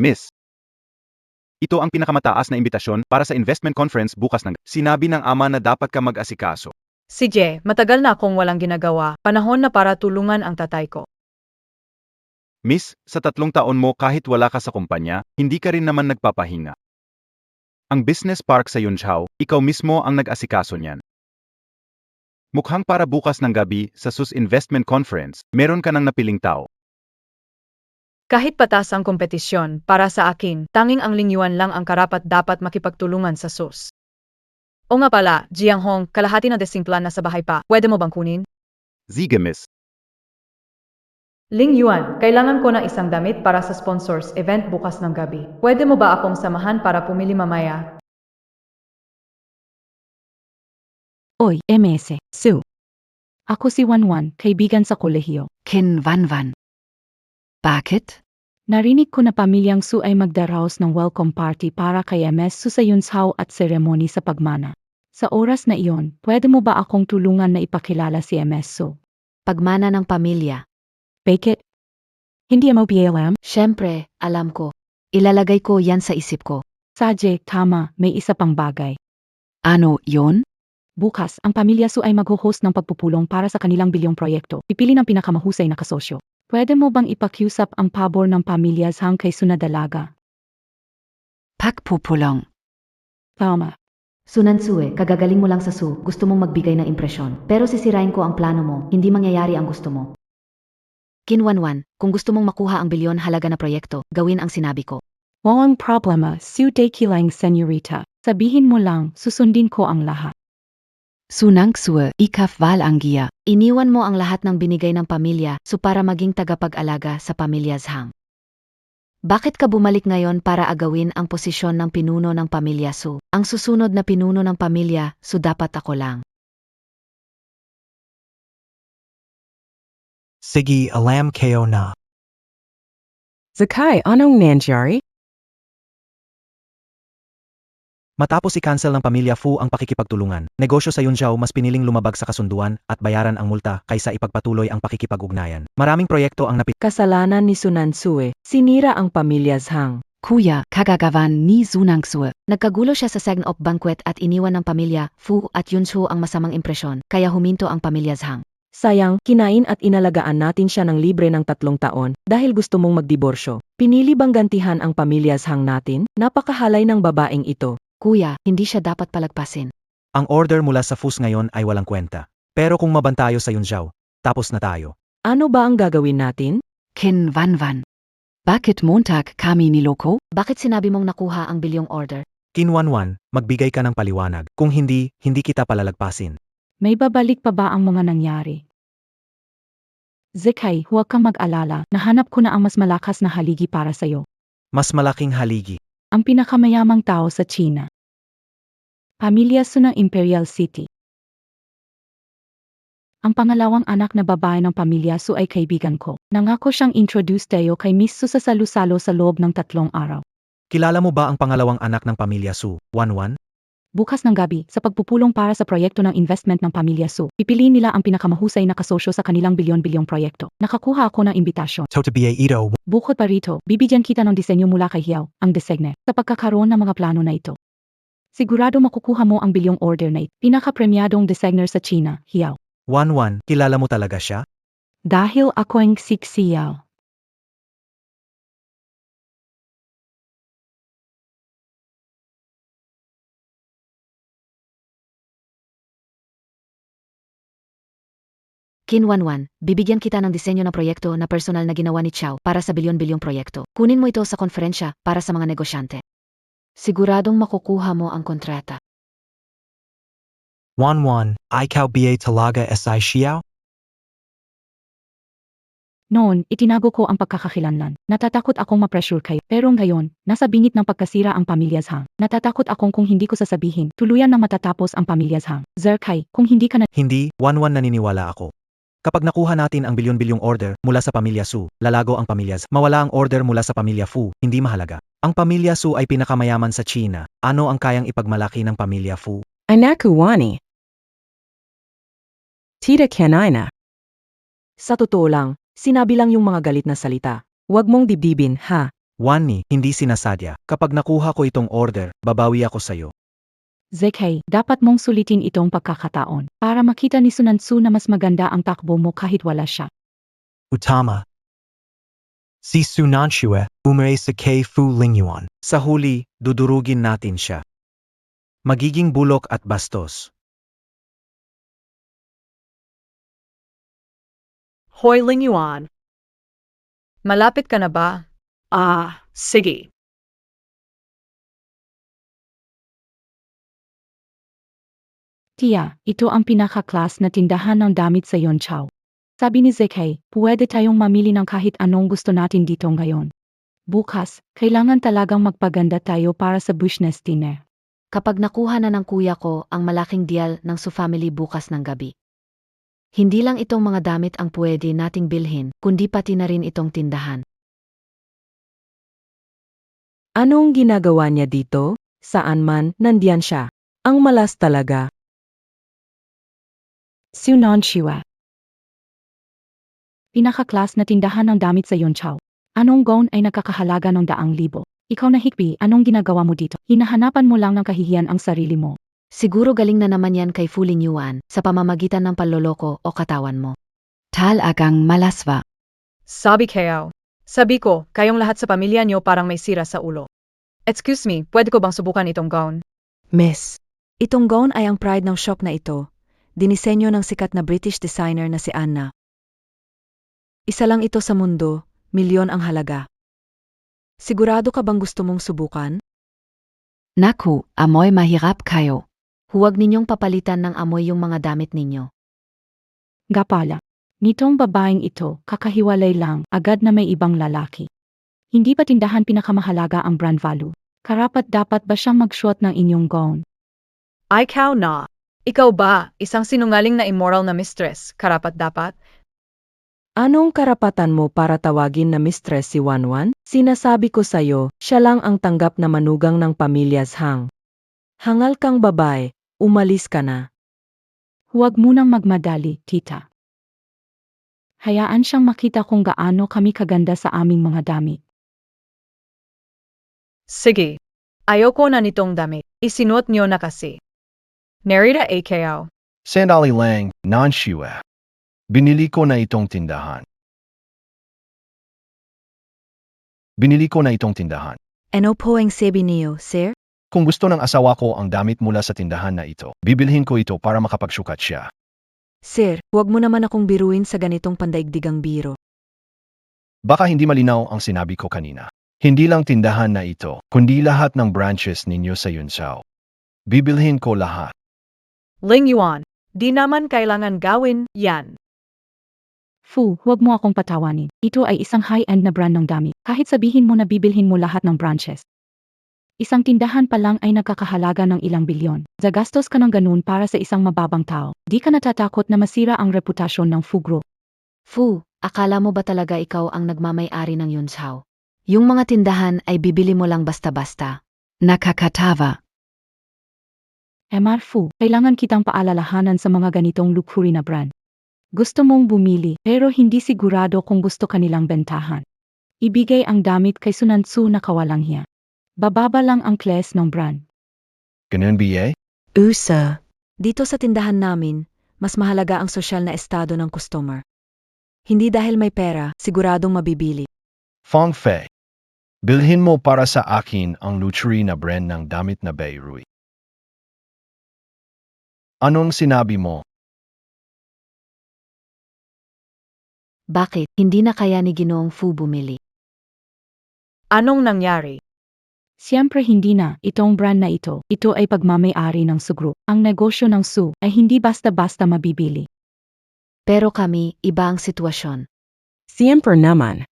Miss. Ito ang pinakamataas na imbitasyon para sa investment conference bukas ng sinabi ng ama na dapat ka mag-asikaso. Si Je, matagal na akong walang ginagawa, panahon na para tulungan ang tatay ko. Miss, sa 3 taon mo kahit wala ka sa kumpanya, hindi ka rin naman nagpapahinga. Ang business park sa Yunzhou, ikaw mismo ang nag-asikaso niyan. Mukhang para bukas ng gabi sa SUS Investment Conference, meron ka ng napiling tao. Kahit patas ang kompetisyon, para sa akin, tanging ang Ling Yuan lang ang karapat-dapat makipagtulungan sa SUS. O nga pala, Jiang Hong, kalahati na desimplan na sa bahay pa, pwede mo bang kunin? Sige, Miss. Ling Yuan, kailangan ko ng isang damit para sa sponsors event bukas ng gabi. Pwede mo ba akong samahan para pumili mamaya? Oy, MS, Sue. Ako si Wanwan, kaibigan sa kolehiyo. Kin Wanwan. Bakit? Narinig ko na pamilyang Su ay magdaraos ng welcome party para kay MS Su sa Yunzhou at seremony sa pagmana. Sa oras na iyon, pwede mo ba akong tulungan na ipakilala si MS Su? Pagmana ng pamilya. Bakit? Hindi mo alam? Siyempre, alam ko. Ilalagay ko yan sa isip ko. Saje, tama, may isa pang bagay. Ano, yon? Bukas, ang pamilya Su ay mag-host ng pagpupulong para sa kanilang bilyong proyekto. Pipili ng pinakamahusay na kasosyo. Pwede mo bang ipakiusap ang pabor ng pamilya Zhang kay Su na dalaga? Pagpupulong. Tama. Sunan Sue, kagagaling mo lang sa Su, gusto mong magbigay ng impresyon. Pero sisirain ko ang plano mo, hindi mangyayari ang gusto mo. Kinwanwan, kung gusto mong makuha ang bilyon halaga na proyekto, gawin ang sinabi ko. Walang problema, Su Dakilang Senyorita. Sabihin mo lang, susundin ko ang lahat. Sunang Sue, ikaf Valanggia. Iniwan mo ang lahat ng binigay ng pamilya, Su para maging tagapag-alaga sa pamilya Zhang. Bakit ka bumalik ngayon para agawin ang posisyon ng pinuno ng pamilya Su? Ang susunod na pinuno ng pamilya, Su dapat ako lang. Sige, alam kayo na. Zakai, anong nangyari? Matapos i-cancel ng pamilya Fu ang pakikipagtulungan, negosyo sa Yunzhou mas piniling lumabag sa kasunduan at bayaran ang multa kaysa ipagpatuloy ang pakikipag-ugnayan. Maraming proyekto ang Kasalanan ni Sunan Sue, sinira ang pamilya Zhang. Kuya, kagagawan ni Sunang Sue. Nagkagulo siya sa Segn of Banquet at iniwan ng pamilya Fu at Yunzhou ang masamang impresyon, kaya huminto ang pamilya Zhang. Sayang, kinain at inalagaan natin siya ng libre ng 3 taon dahil gusto mong magdiborsyo. Pinili bang gantihan ang pamilya Zhang natin? Napakahalay ng babaeng ito. Kuya, hindi siya dapat palagpasin. Ang order mula sa FUS ngayon ay walang kwenta. Pero kung mabantayo sa Yunzhou, tapos na tayo. Ano ba ang gagawin natin? Kin Wanwan. Bakit Montag kami niloko? Bakit sinabi mong nakuha ang bilyong order? Kinwanwan, magbigay ka ng paliwanag. Kung hindi, hindi kita palalagpasin. May babalik pa ba ang mga nangyari? Zekai, huwag kang mag-alala, nahanap ko na ang mas malakas na haligi para sa'yo. Mas malaking haligi. Ang pinakamayamang tao sa China. Pamilya Su ng Imperial City. Ang pangalawang anak na babae ng pamilya Su ay kaibigan ko. Nangako siyang introduce tayo kay Miss Su sa salusalo sa loob ng 3 araw. Kilala mo ba ang pangalawang anak ng pamilya Su, Wanwan? Bukas ng gabi, sa pagpupulong para sa proyekto ng investment ng pamilya Su, pipiliin nila ang pinakamahusay na kasosyo sa kanilang bilyon-bilyong proyekto. Nakakuha ako ng imbitasyon. Totabie ito. Bukod pa rito, bibigyan kita ng disenyo mula kay Hiao, ang designer, sa pagkakaroon ng mga plano na ito. Sigurado makukuha mo ang bilyong order na ito. Pinaka-premyadong designer sa China, Hiao. Wanwan, kilala mo talaga siya? Dahil ako ang siksiyaw. Kinwanwan, bibigyan kita ng disenyo ng proyekto na personal na ginawa ni Chow para sa bilyon-bilyong proyekto. Kunin mo ito sa konferensya para sa mga negosyante. Siguradong makukuha mo ang kontrata. Wanwan, ikaw ba talaga SI Xiao? Noon, itinago ko ang pagkakakilanlan. Natatakot akong ma-pressure kayo. Pero ngayon, nasa bingit ng pagkasira ang pamilya Zhang. Natatakot akong kung hindi ko sasabihin, tuluyan na matatapos ang pamilya Zhang. Zerkai, kung hindi ka na... Hindi, Wanwan naniniwala ako. Kapag nakuha natin ang bilyon-bilyong order mula sa pamilya Su, lalago ang pamilya Z. Mawala ang order mula sa pamilya Fu, hindi mahalaga. Ang pamilya Su ay pinakamayaman sa China. Ano ang kayang ipagmalaki ng pamilya Fu? Anakuwani. Tita kanina. Sa totoo lang, sinabi lang yung mga galit na salita. Huwag mong dibdibin, ha? Wani, hindi sinasadya. Kapag nakuha ko itong order, babawi ako sa'yo. Zekai, dapat mong sulitin itong pagkakataon para makita ni Sunansu na mas maganda ang takbo mo kahit wala siya. Utama. Si Sunanshue, umare sa kay Fu Lingyuan. Sa huli, dudurugin natin siya. Magiging bulok at bastos. Hoy Lingyuan. Malapit ka na ba? Sige. Tia, ito ang pinaka-class na tindahan ng damit sa Yonchao. Sabi ni Zekai, pwede tayong mamili ng kahit anong gusto natin dito ngayon. Bukas, kailangan talagang magpaganda tayo para sa business dinner. Kapag nakuha na ng kuya ko ang malaking deal ng Su family bukas ng gabi. Hindi lang itong mga damit ang pwede nating bilhin, kundi pati na rin itong tindahan. Anong ginagawa niya dito? Saan man, nandiyan siya. Ang malas talaga. Sunanshua. Pinaka-class na tindahan ng damit sa Yonchao. Anong gown ay nakakahalaga ng 100,000? Ikaw na Hikbi, anong ginagawa mo dito? Hinahanapan mo lang ng kahihiyan ang sarili mo. Siguro galing na naman yan kay Fu Lingyuan sa pamamagitan ng panloloko o katawan mo. Talagang malaswa. Sabi kayo. Sabi ko, kayong lahat sa pamilya niyo parang may sira sa ulo. Excuse me, pwede ko bang subukan itong gown? Miss, itong gown ay ang pride ng shop na ito. Dinisenyo ng sikat na British designer na si Anna. Isa lang ito sa mundo, milyon ang halaga. Sigurado ka bang gusto mong subukan? Naku, amoy mahirap kayo. Huwag ninyong papalitan ng amoy yung mga damit ninyo. Gapala. Nitong babaeng ito, kakahiwalay lang, agad na may ibang lalaki. Hindi ba tindahan pinakamahalaga ang brand value? Karapat-dapat ba siyang mag-shot ng inyong gown? Ikaw na. Ikaw ba, isang sinungaling na immoral na mistress, karapat-dapat? Anong karapatan mo para tawagin na mistress si Wanwan? Sinasabi ko sa'yo, siya lang ang tanggap na manugang ng pamilya Zhang. Hangal kang babae, umalis ka na. Huwag munang magmadali, tita. Hayaan siyang makita kung gaano kami kaganda sa aming mga damit. Sige. Ayoko na nitong damit. Isinuot niyo na kasi. Nerida AKO. Sandali lang, non-shua. Binili ko na itong tindahan. Ano po ang sabi niyo, sir? Kung gusto ng asawa ko ang damit mula sa tindahan na ito, bibilhin ko ito para makapagsukat siya. Sir, huwag mo naman akong biruin sa ganitong pandaigdigang biro. Baka hindi malinaw ang sinabi ko kanina. Hindi lang tindahan na ito, kundi lahat ng branches ninyo sa Yunzhou. Bibilhin ko lahat. Lingyuan, di naman kailangan gawin yan. Fu, huwag mo akong patawanin. Ito ay isang high-end na brand ng damit. Kahit sabihin mo na bibilhin mo lahat ng branches. Isang tindahan pa lang ay nagkakahalaga ng ilang bilyon. Zagastos ka ng ganun para sa isang mababang tao. Di ka natatakot na masira ang reputasyon ng Fu Group. Fu, akala mo ba talaga ikaw ang nagmamay-ari ng Yunzhou? Yung mga tindahan ay bibili mo lang basta-basta. Nakakatawa. Mr. Fu, kailangan kitang paalalahanan sa mga ganitong luxury na brand. Gusto mong bumili pero hindi sigurado kung gusto kanilang bentahan. Ibigay ang damit kay Sunansu na kawalang hiya. Bababa lang ang class ng brand. Ganun ba? Sir. Dito sa tindahan namin, mas mahalaga ang sosyal na estado ng customer. Hindi dahil may pera, siguradong mabibili. Feng Fei. Bilhin mo para sa akin ang luxury na brand ng damit na Beirui. Anong sinabi mo? Bakit? Hindi na kaya ni Ginoong Fu bumili? Anong nangyari? Siyempre hindi na, itong brand na ito ay pagmamay-ari ng Su Group. Ang negosyo ng Su ay hindi basta-basta mabibili. Pero kami, iba ang sitwasyon. Siempre naman.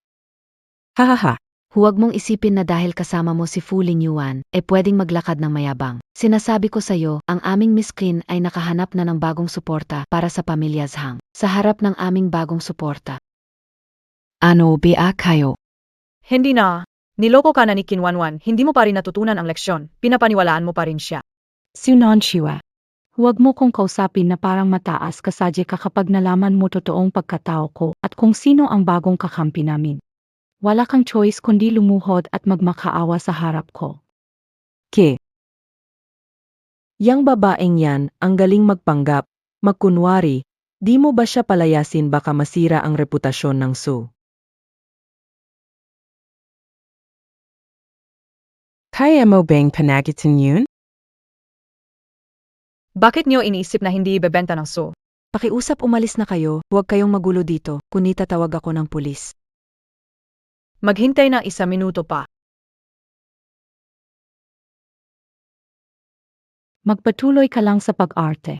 Hahaha. Huwag mong isipin na dahil kasama mo si Fu Lingyuan, pwedeng maglakad ng mayabang. Sinasabi ko sa'yo, ang aming Miss Qin ay nakahanap na ng bagong suporta para sa pamilya Zhang. Sa harap ng aming bagong suporta. Ano ba kayo? Hindi na. Niloko ka na ni Kinwanwan, hindi mo pa rin natutunan ang leksyon, pinapaniwalaan mo pa rin siya. Sunan Shiwa. Huwag mo kong kausapin na parang mataas ka sadya ka kapag nalaman mo totoong pagkatao ko at kung sino ang bagong kakampi namin. Wala kang choice kundi lumuhod at magmakaawa sa harap ko. Ke. Yang babaeng yan, ang galing magpanggap, magkunwari, di mo ba siya palayasin baka masira ang reputasyon ng Su? Kaya mo bang panagitin yun? Bakit niyo iniisip na hindi ibebenta ng Su? Pakiusap umalis na kayo, huwag kayong magulo dito, kundi tatawag ako ng pulis. Maghintay ng 1 minuto pa. Magpatuloy ka lang sa pag-arte.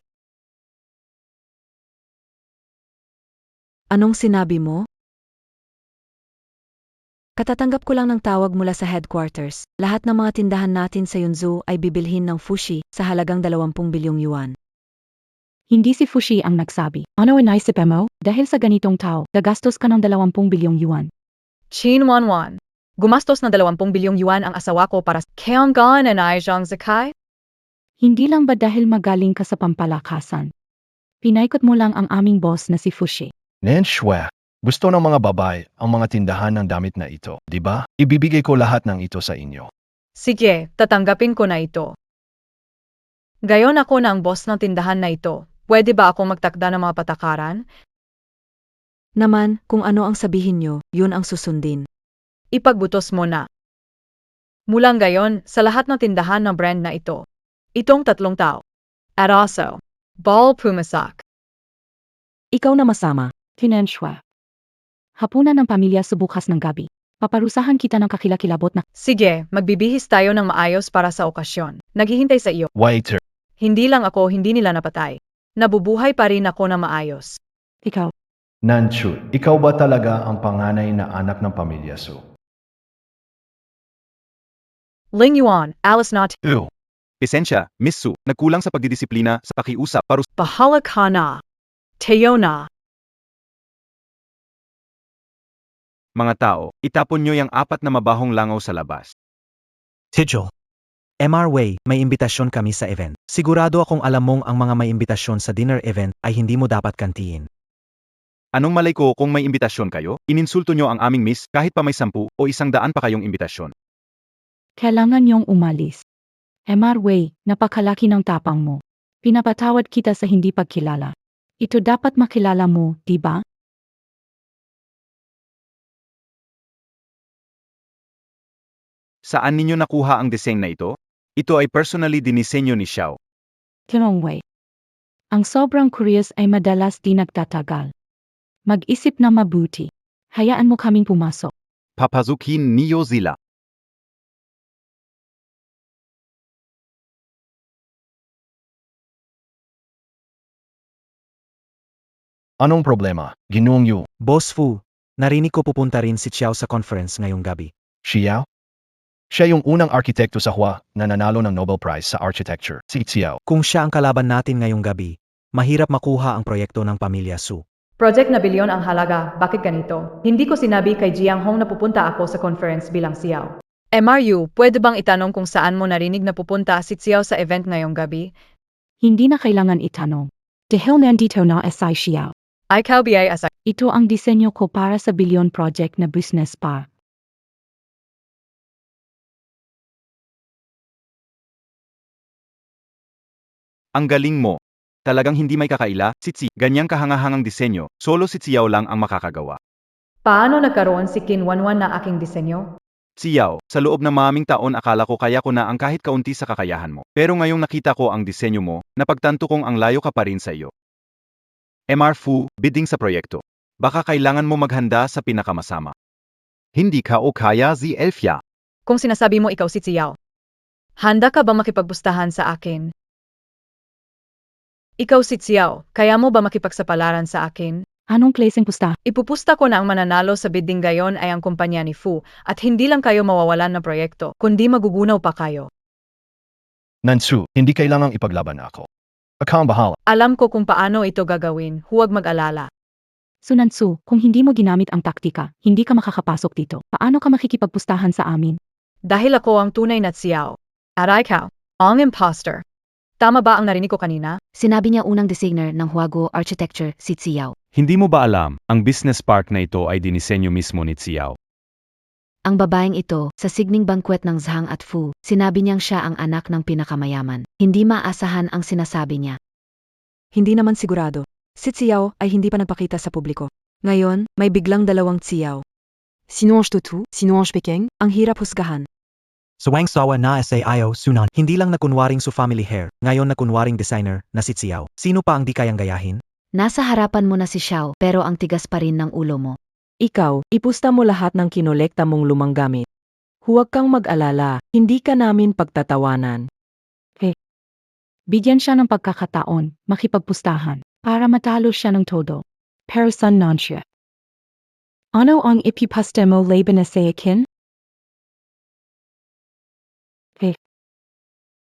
Anong sinabi mo? Katatanggap ko lang ng tawag mula sa headquarters. Lahat ng mga tindahan natin sa Yunzu ay bibilhin ng Fushi sa halagang 20 bilyong yuan. Hindi si Fushi ang nagsabi. Ano naisip mo? Dahil sa ganitong tao, gagastos ka ng 20 bilyong yuan. Qinwanwan. Gumastos ng 20 bilyong yuan ang asawa ko para sa Kyunggan and Zhang Zikai? Hindi lang ba dahil magaling ka sa pampalakasan? Pinaikot mo lang ang aming boss na si Fushi. Nen Shwe, gusto ng mga babae ang mga tindahan ng damit na ito, di ba? Ibibigay ko lahat ng ito sa inyo. Sige, tatanggapin ko na ito. Gayon ako na ang boss ng tindahan na ito. Pwede ba akong magtakda ng mga patakaran? Naman, kung ano ang sabihin nyo, yun ang susundin. Ipagbutos mo na. Mulang gayon, sa lahat ng tindahan ng brand na ito. Itong 3 tao. At also, Ball Pumasak. Ikaw na masama. Tinenshwa. Hapunan ng pamilya sa bukas ng gabi. Paparusahan kita ng kakilakilabot na Sige, magbibihis tayo ng maayos para sa okasyon. Naghihintay sa iyo. Waiter, Hindi lang ako, hindi nila napatay. Nabubuhay pa rin ako na maayos. ikaw. Nanchu, ikaw ba talaga ang panganay na anak ng pamilya Su? Ling Yuan, Alice not. Ew. Esensya, Miss Su, nagkulang sa pagdidisiplina sa pakiusap Bahala ka na. Tayo na. mga tao, itapon nyo yung 4 na mabahong langaw sa labas. Tijol. MR Way, may imbitasyon kami sa event. Sigurado akong alam mong ang mga may imbitasyon sa dinner event ay hindi mo dapat kantiin. Anong malay ko kung may imbitasyon kayo? Ininsulto nyo ang aming miss kahit pa may 10 o 100 pa kayong imbitasyon. Kailangan niyong umalis. MR Way, napakalaki ng tapang mo. Pinapatawad kita sa hindi pagkilala. Ito dapat makilala mo, di ba? Saan ninyo nakuha ang design na ito? Ito ay personally dinisenyo ni Xiao. Wrong way. Ang sobrang curious ay madalas di nagtatagal. Mag-isip na mabuti. Hayaan mo kaming pumasok. Papasukin niyo sila. Anong problema? Ginoong Yu, Boss Fu, narinig ko pupunta rin si Xiao sa conference ngayong gabi. Xiao? Siya yung unang arkitekto sa Hua na nanalo ng Nobel Prize sa Architecture. Si Xiao. Kung siya ang kalaban natin ngayong gabi, mahirap makuha ang proyekto ng pamilya Su. Project na bilyon ang halaga, bakit ganito? Hindi ko sinabi kay Jiang Hong na pupunta ako sa conference bilang Xiao. MRU, pwede bang itanong kung saan mo narinig na pupunta si Xiao sa event ngayong gabi? Hindi na kailangan itanong. Dahil nandito na si Xiao. Ikaw biyay asay. Ito ang disenyo ko para sa billion project na business park. Ang galing mo. Talagang hindi may kakaila, Sitsi, ganyang kahangahangang disenyo, solo si Xiao lang ang makakagawa. Paano nagkaroon si Kinwanwan na aking disenyo? Xiao, sa loob ng maming taon akala ko kaya ko na ang kahit kaunti sa kakayahan mo. Pero ngayong nakita ko ang disenyo mo, napagtanto kong ang layo ka pa rin sa iyo. MR Fu, bidding sa proyekto. Baka kailangan mo maghanda sa pinakamasama. Hindi ka o kaya si Elfia. Kung sinasabi mo ikaw si Xiao, handa ka ba makipagpustahan sa akin? Ikaw si Xiao, kaya mo ba makipagsapalaran sa akin? Anong klaseng pusta? Ipupusta ko na ang mananalo sa bidding gayon ay ang kumpanya ni Fu, at hindi lang kayo mawawalan ng proyekto, kundi magugunaw pa kayo. Nansu, hindi kailangang ipaglaban ako. Ako ang bahala. Alam ko kung paano ito gagawin, huwag mag-alala. Sunansu, kung hindi mo ginamit ang taktika, hindi ka makakapasok dito. Paano ka makikipagpustahan sa amin? Dahil ako ang tunay na Xiao. At ikaw, ang imposter. Tama ba ang narinig ko kanina? Sinabi niya unang designer ng Huago Architecture, si Xiao. Hindi mo ba alam, ang business park na ito ay dinisenyo mismo ni Xiao. Ang babaeng ito, sa signing banquet ng Zhang at Fu, sinabi niyang siya ang anak ng pinakamayaman. Hindi maasahan ang sinasabi niya. Hindi naman sigurado. Si Xiao ay hindi pa nagpakita sa publiko. Ngayon, may biglang dalawang Xiao. Sinonge Tutu, Sinonge Peking, ang hirap husgahan. Suwang sawa na sa Io Sunan. Hindi lang nakunwaring su family hair, ngayon nakunwaring designer na si Xiao. Sino pa ang di kayang gayahin? Nasa harapan mo na si Xiao, pero ang tigas pa rin ng ulo mo. Ikaw, ipusta mo lahat ng kinolekta mong lumang gamit. Huwag kang mag-alala, hindi ka namin pagtatawanan. Bigyan siya ng pagkakataon, makipagpustahan, para matalo siya ng todo. Pero san non siya? Ano ang ipipusta mo laban na sa akin?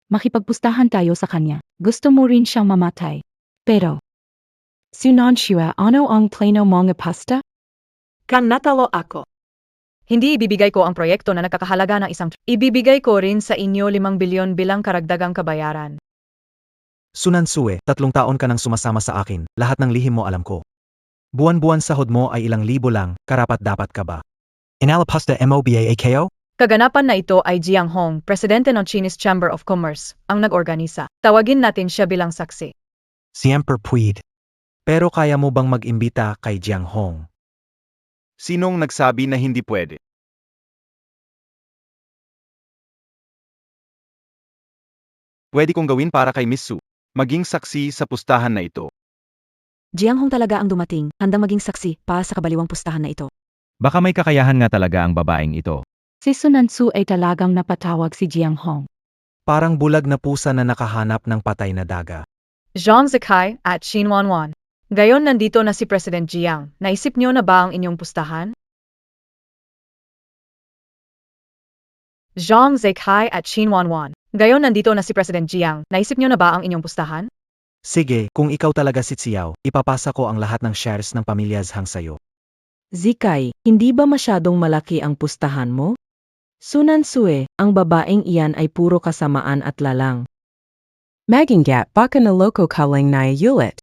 Makipagpustahan tayo sa kanya. Gusto mo rin siyang mamatay. Pero, sunan siya, ano ang plano mong ipasta? Kan natalo ako. Hindi ibibigay ko ang proyekto na nakakahalaga ng ibibigay ko rin sa inyo 5 bilyon bilang karagdagang kabayaran. Sunan Sue, 3 taon ka nang sumasama sa akin, lahat ng lihim mo alam ko. Buwan-buwan sahod mo ay ilang libo lang, karapat-dapat ka ba? Inalapusta MOBA AKO? Kaganapan na ito ay Jiang Hong, presidente ng Chinese Chamber of Commerce, ang nag-organisa. Tawagin natin siya bilang saksi. Siemper Puig. Pero kaya mo bang mag-imbita kay Jiang Hong? Sinong nagsabi na hindi pwede? Pwede kong gawin para kay Miss Su. Maging saksi sa pustahan na ito. Jiang Hong talaga ang dumating, handang maging saksi para sa kabaliwang pustahan na ito. Baka may kakayahan nga talaga ang babaeng ito. Si Sunansu ay talagang napatawag si Jiang Hong. Parang bulag na pusa na nakahanap ng patay na daga. Zhang Zikai at Xin Wanwan. Gayon nandito na si President Jiang. Naisip niyo na ba ang inyong pustahan? Zhang Zikai at Xin Wanwan. Gayon nandito na si President Jiang. Naisip niyo na ba ang inyong pustahan? Sige, kung ikaw talaga si Xiao, ipapasa ko ang lahat ng shares ng pamilya Zhang sayo. Zikay, hindi ba masyadong malaki ang pustahan mo? Sunansue, ang babaeng iyan ay puro kasamaan at lalang. Magingat baka na loko kaling na ulit.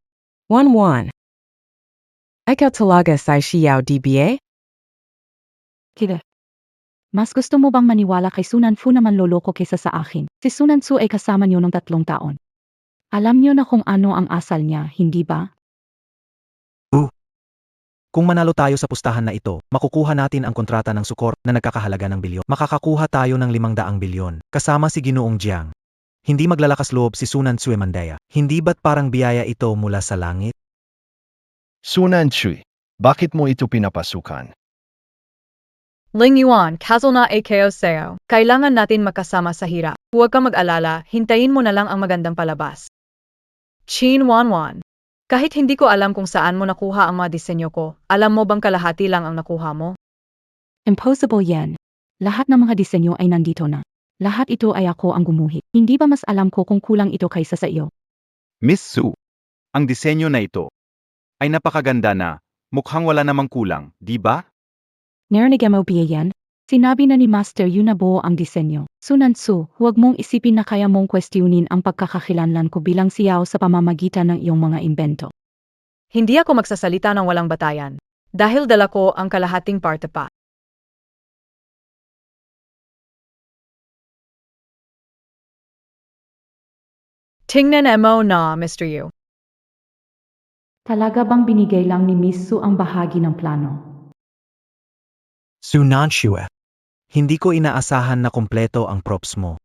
1-1. Ikaw talaga sa Xiao DBA? Kida. Mas gusto mo bang maniwala kay Sunanfu na manloloko kaysa sa akin? Si Sunansu ay kasama niyo ng 3 taon. Alam niyo na kung ano ang asal niya, hindi ba? Kung manalo tayo sa pustahan na ito, makukuha natin ang kontrata ng Sukor na nagkakahalaga ng bilyon. Makakakuha tayo ng 500 bilyon, kasama si Ginoong Jiang. Hindi maglalakas loob si Sunan Sue Mandaya. Hindi ba't parang biyaya ito mula sa langit? Sunan Chui, bakit mo ito pinapasukan? Ling Yuan, Kazal na AKO Seo. Kailangan natin magkasama sa hirap. Huwag kang mag-alala, hintayin mo na lang ang magandang palabas. Chin Wanwan. Kahit hindi ko alam kung saan mo nakuha ang mga disenyo ko, alam mo bang kalahati lang ang nakuha mo? Impossible yan. Lahat ng mga disenyo ay nandito na. Lahat ito ay ako ang gumuhit. Hindi ba mas alam ko kung kulang ito kaysa sa iyo? Miss Su, ang disenyo na ito ay napakaganda na, mukhang wala namang kulang, di ba? Narinig mo ba yan? Sinabi na ni Master yun na buo ang disenyo. Sunansu, huwag mong isipin na kaya mong kwestiyonin ang pagkakakilanlan ko bilang Xiao sa pamamagitan ng iyong mga imbento. Hindi ako magsasalita ng walang batayan. Dahil dala ko ang kalahating parte pa. Tingnan mo na, Mr. Yu. Talaga bang binigay lang ni Miss Su ang bahagi ng plano? Sunan Sue. Hindi ko inaasahan na kumpleto ang props mo.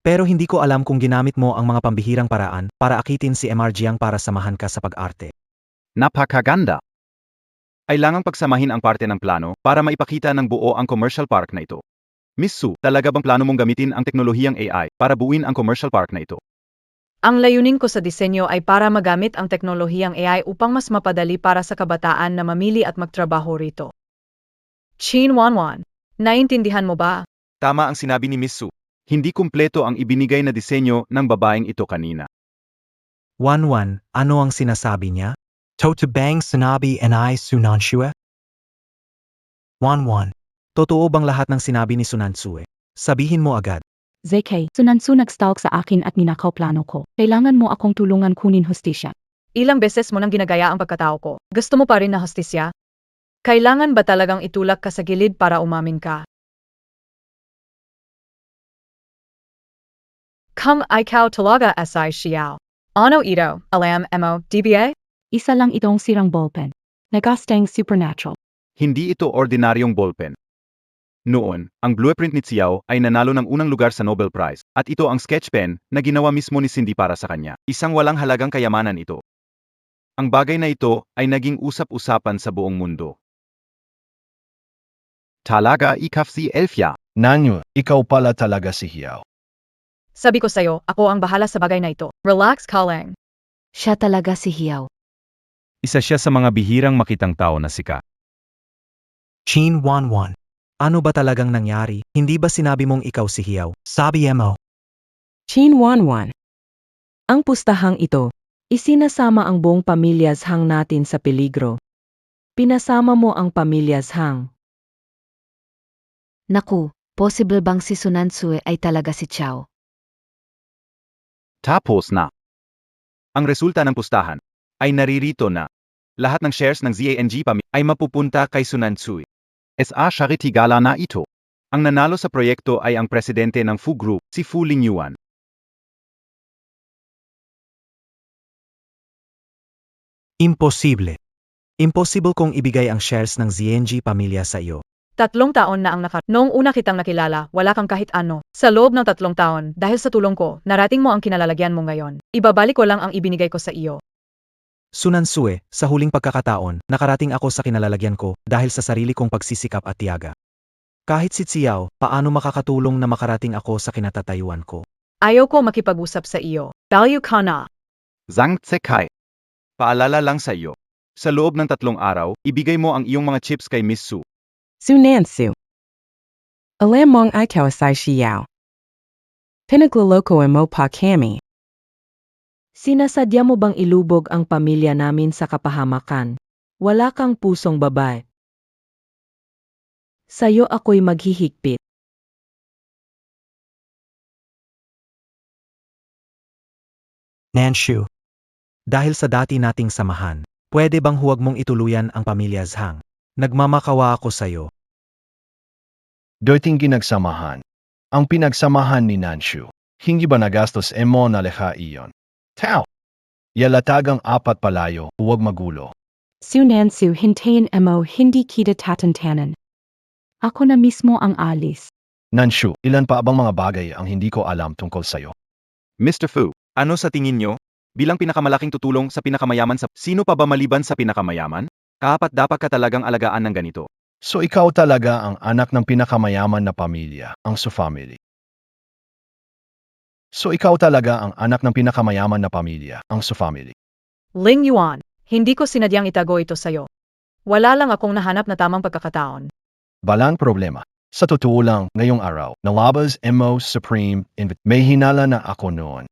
Pero hindi ko alam kung ginamit mo ang mga pambihirang paraan para akitin si MR Jiang para samahan ka sa pag-arte. Napakaganda. Kailangang pagsamahin ang parte ng plano para maipakita ng buo ang commercial park na ito. Miss Su, talaga bang plano mong gamitin ang teknolohiyang AI para buuin ang commercial park na ito? Ang layunin ko sa disenyo ay para magamit ang teknolohiyang AI upang mas mapadali para sa kabataan na mamili at magtrabaho rito. Chin Wanwan, naintindihan mo ba? Tama ang sinabi ni Miss Su. Hindi kumpleto ang ibinigay na disenyo ng babaeng ito kanina. Wanwan, ano ang sinasabi niya? Toto bang sinabi and I Sunansue? Wanwan, totoo bang lahat ng sinabi ni Sunansue? Sabihin mo agad. ZK, Sunansu nag-stalk sa akin at ninakaw plano ko. Kailangan mo akong tulungan kunin hustisya. Ilang beses mo nang ginagaya ang pagkatao ko. Gusto mo pa rin na hostisya? Kailangan ba talagang itulak ka sa gilid para umamin ka? Kung ikaw talaga asay siyaw. Ano ito, alam mo, DBA? Isa lang itong sirang ballpen. Nagasteng supernatural. Hindi ito ordinaryong ballpen. Noon, ang blueprint ni Xiao ay nanalo ng unang lugar sa Nobel Prize, at ito ang sketch pen na ginawa mismo ni Cindy para sa kanya. Isang walang halagang kayamanan ito. Ang bagay na ito ay naging usap-usapan sa buong mundo. Talaga ikaf si Elfia. Nanyo, ikaw pala talaga si Hiao. Sabi ko sa'yo, ako ang bahala sa bagay na ito. Relax ka lang. Siya talaga si Hiao. Isa siya sa mga bihirang makitang tao na sikat. Chin Wanwan, ano ba talagang nangyari? Hindi ba sinabi mong ikaw si Hiao? Sabi mo. Chin Wanwan. Ang pustahang ito, isinasama ang buong pamilya Zhang natin sa peligro. Pinasama mo ang pamilya Zhang. Naku, possible bang si Sunansue ay talaga si Chao? Tapos na. Ang resulta ng pustahan ay naririto na. Lahat ng shares ng ZANG ay mapupunta kay Sunansue. SA Charity Gala na ito. Ang nanalo sa proyekto ay ang presidente ng Fu Group, si Fu Lingyuan. Imposible. Impossible kong ibigay ang shares ng ZNG pamilya sa iyo. 3 taon na ang Noong una kitang nakilala, wala kang kahit ano. Sa loob ng 3 taon, dahil sa tulong ko, narating mo ang kinalalagyan mo ngayon. Ibabalik ko lang ang ibinigay ko sa iyo. Sunansue, sa huling pagkakataon, nakarating ako sa kinalalagyan ko dahil sa sarili kong pagsisikap at tiyaga. Kahit si Xiao, paano makakatulong na makarating ako sa kinatatayuan ko? Ayaw ko makipag-usap sa iyo. Value ka na. Zhang Tsekai. Paalala lang sa iyo. Sa loob ng 3 araw, ibigay mo ang iyong mga chips kay Miss Su. Sunansu. Alam mong ikaw asay siyaw. Pinagluloko mo pa kami. Sinasadya mo bang ilubog ang pamilya namin sa kapahamakan? Wala kang pusong babae. Sa'yo ako'y maghihigpit. Nanshu. Dahil sa dati nating samahan, pwede bang huwag mong ituluyan ang pamilya Zhang? Nagmamakawa ako sa'yo. Doiting ginagsamahan. Ang pinagsamahan ni Nanshu. Hindi ba nagastos mo na leha iyon? Tao! Yalatagang 4 palayo, huwag magulo. Sunansu, hintayin mo, hindi kita tatantanan. Ako na mismo ang alis. Nanshu, ilan pa bang mga bagay ang hindi ko alam tungkol sa'yo? Mr. Fu, ano sa tingin nyo? Bilang pinakamalaking tutulong sa pinakamayaman sino pa ba maliban sa pinakamayaman? Dapat ka talagang alagaan ng ganito. So ikaw talaga ang anak ng pinakamayaman na pamilya, ang Su family. So ikaw talaga ang anak ng pinakamayaman na pamilya, ang Su family. Ling Yuan, hindi ko sinadyang itago ito sa'yo. Wala lang akong nahanap na tamang pagkakataon. Balang problema. Sa totoo lang, ngayong araw, nalabas mo Supreme may hinala na ako noon.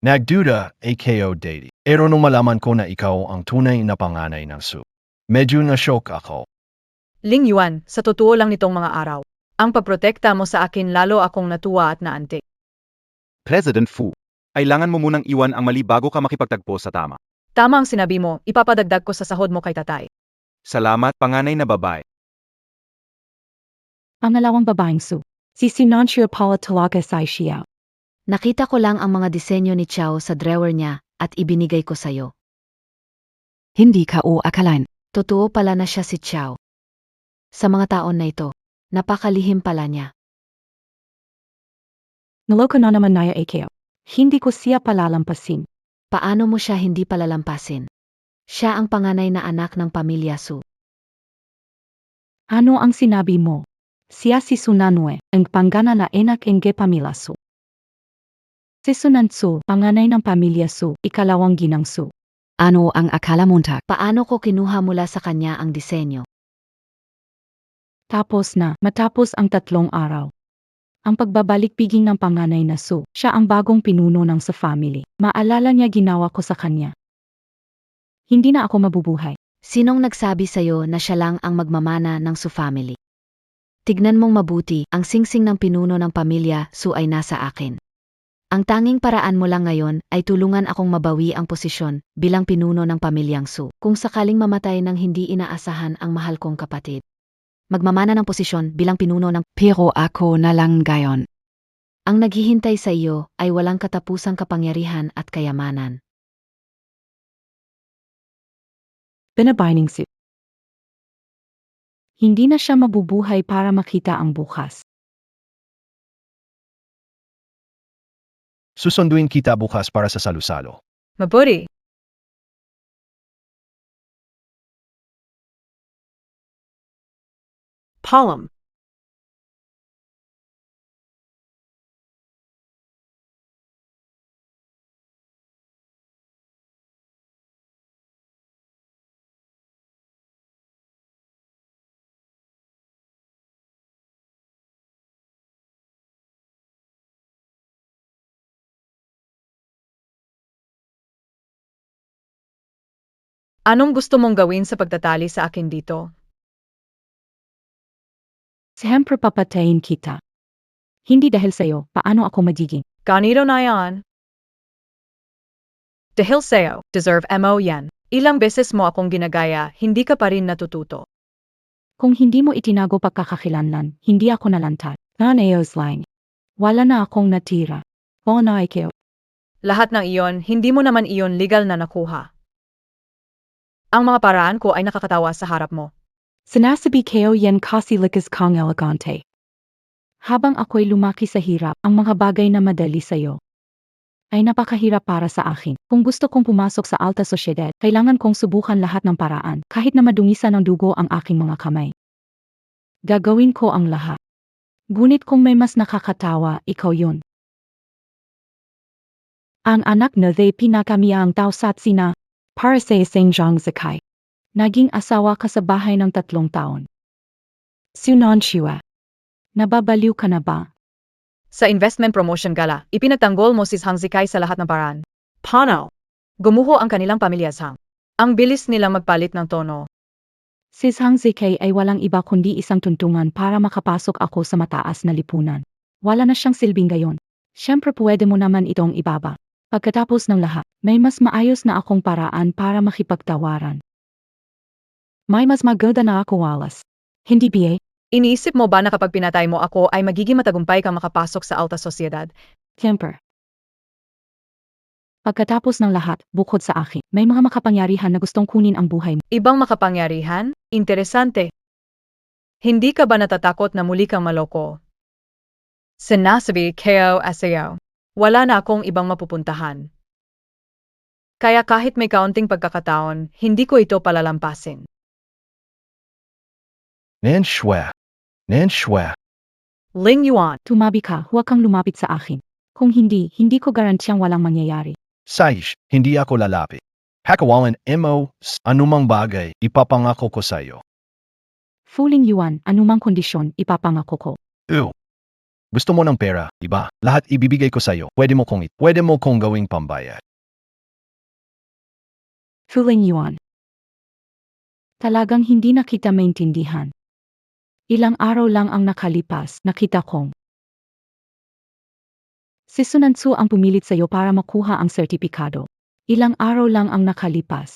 Nagduda, AKO Daddy. Pero nung malaman ko na ikaw ang tunay na panganay ng Su, medyo na-shock ako. Ling Yuan, sa totoo lang nitong mga araw. Ang pagprotekta mo sa akin lalo akong natuwa at naantig. President Fu, kailangan mo munang iwan ang mali bago ka makipagtagpo sa tama. Tama ang sinabi mo, ipapadagdag ko sa sahod mo kay tatay. Salamat, panganay na babae. Ang nalawang babaeng Su. Si Sunanshu Paula talaga asay siyaw. Nakita ko lang ang mga disenyo ni Chao sa drawer niya at ibinigay ko sa'yo. Hindi ka o akalain. Totoo pala na siya si Chao. Sa mga taon na ito, napakalihim pala niya. Naloko na naman naya AKO. Hindi ko siya palalampasin. Paano mo siya hindi palalampasin? Siya ang panganay na anak ng pamilya Su. Ano ang sinabi mo? Siya si Sunanue, ang panggana na enak ng pamilya Su. Si Sunansu, panganay ng pamilya Su, ikalawang ginang Su. Ano ang akala mo, Tak? Paano ko kinuha mula sa kanya ang disenyo? Tapos na, matapos ang 3 araw. Ang pagbabalik-piging ng panganay na Su, siya ang bagong pinuno ng sa family. Maalala niya ginawa ko sa kanya. Hindi na ako mabubuhay. Sinong nagsabi sa'yo na siya lang ang magmamana ng Su family? Tignan mong mabuti, ang singsing ng pinuno ng pamilya Su ay nasa akin. Ang tanging paraan mo lang ngayon ay tulungan akong mabawi ang posisyon bilang pinuno ng pamilyang Su. Kung sakaling mamatay ng hindi inaasahan ang mahal kong kapatid, magmamana ng posisyon bilang pinuno ng pero ako na lang gayon. Ang naghihintay sa iyo ay walang katapusang kapangyarihan at kayamanan. Binabining Su. Hindi na siya mabubuhay para makita ang bukas. Susunduin kita bukas para sa salusalo. Mabuti. Palm. Anong gusto mong gawin sa pagtatali sa akin dito? Siyempre papatayin kita. Hindi dahil sa'yo, paano ako magiging? Ganito na yan. Dahil sa'yo, deserve mo yan. Ilang beses mo akong ginagaya, hindi ka pa rin natututo. Kung hindi mo itinago pagkakakilanlan, hindi ako nalantad. Naneos lang. Wala na akong natira. O na ikaw. Lahat ng iyon, hindi mo naman iyon legal na nakuha. Ang mga paraan ko ay nakakatawa sa harap mo. Sinasabi kayo yan kasi likas kang elegante. Habang ako'y lumaki sa hirap, ang mga bagay na madali sa'yo ay napakahirap para sa akin. Kung gusto kong pumasok sa alta sosyedad, kailangan kong subukan lahat ng paraan, kahit na madungisan ng dugo ang aking mga kamay. Gagawin ko ang lahat. Ngunit kung may mas nakakatawa, ikaw yun. Ang anak na they pinakamiyang tao sa sina, para sa isang Zhang Zikai. Naging asawa ka sa bahay ng 3 taon. Sunan Shua. Nababaliw ka na ba? Sa investment promotion gala, ipinagtanggol mo si Zhang Zikai sa lahat ng paraan. Pano. Gumuho ang kanilang pamilya Zhang. Ang bilis nilang magpalit ng tono. Si Zhang Zikai ay walang iba kundi isang tuntungan para makapasok ako sa mataas na lipunan. Wala na siyang silbing gayon. Siyempre pwede mo naman itong ibaba. Pagkatapos ng lahat, may mas maayos na akong paraan para makipagtawaran. May mas maganda na ako walas. Hindi ba? Iniisip mo ba na kapag pinatay mo ako ay magiging matagumpay kang makapasok sa alta sosyedad? Siyempre. Pagkatapos ng lahat, bukod sa akin, may mga makapangyarihan na gustong kunin ang buhay mo. Ibang makapangyarihan? Interesante. Hindi ka ba natatakot na muli kang maloko? Sinasabi kayo asayaw. Wala na akong ibang mapupuntahan. Kaya kahit may kaunting pagkakataon, hindi ko ito palalampasin. Nan Shua. Nan Shua. Ling Yuan. Tumabi ka, huwag kang lumapit sa akin. Kung hindi, hindi ko garantiyang walang mangyayari. Saish, hindi ako lalapit. Hakawalan mo, anumang bagay, ipapangako ko sa'yo. Fuling Yuan, anumang kondisyon, ipapangako ko. Ew. Gusto mo ng pera, iba? Lahat ibibigay ko sa'yo. Pwede mo kong gawing pambayad. Fuling Yuan. Talagang hindi na kita maintindihan. Ilang araw lang ang nakalipas, nakita kong si Sunansu ang pumilit sa'yo para makuha ang sertipikado. Ilang araw lang ang nakalipas.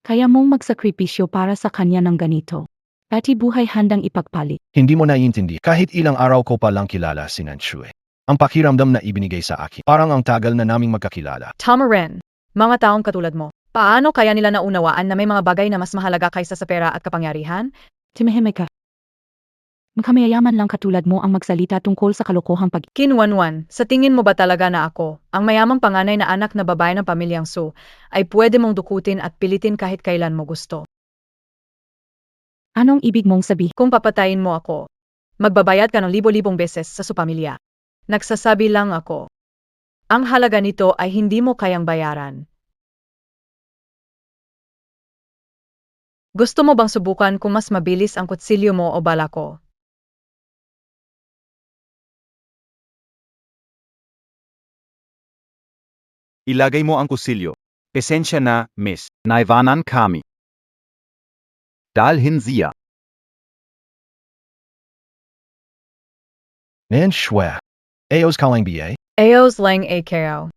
Kaya mong magsakripisyo para sa kanya ng ganito. Pati buhay handang ipagpalit. Hindi mo naiintindi. Kahit ilang araw ko pa lang kilala si Nanshui. Ang pakiramdam na ibinigay sa akin, parang ang tagal na naming magkakilala. Tama rin. Mga taong katulad mo. Paano kaya nila naunawaan na may mga bagay na mas mahalaga kaysa sa pera at kapangyarihan? Timahimik ka. Magkamayayaman lang katulad mo ang magsalita tungkol sa kalokohang pag... Kinwanwan, sa tingin mo ba talaga na ako, ang mayamang panganay na anak na babae ng pamilyang Su, ay pwede mong dukutin at pilitin kahit kailan mo gusto? Anong ibig mong sabihin? Kung papatayin mo ako, magbabayad ka ng libo-libong beses sa supamilya. Nagsasabi lang ako. Ang halaga nito ay hindi mo kayang bayaran. Gusto mo bang subukan kung mas mabilis ang kutsilyo mo o bala ko? Ilagay mo ang kusilyo. Esensya na, miss. Naivanan kami. Dalhin siya. Nan shwe. Ayos calling BA. Ayos lang AKO.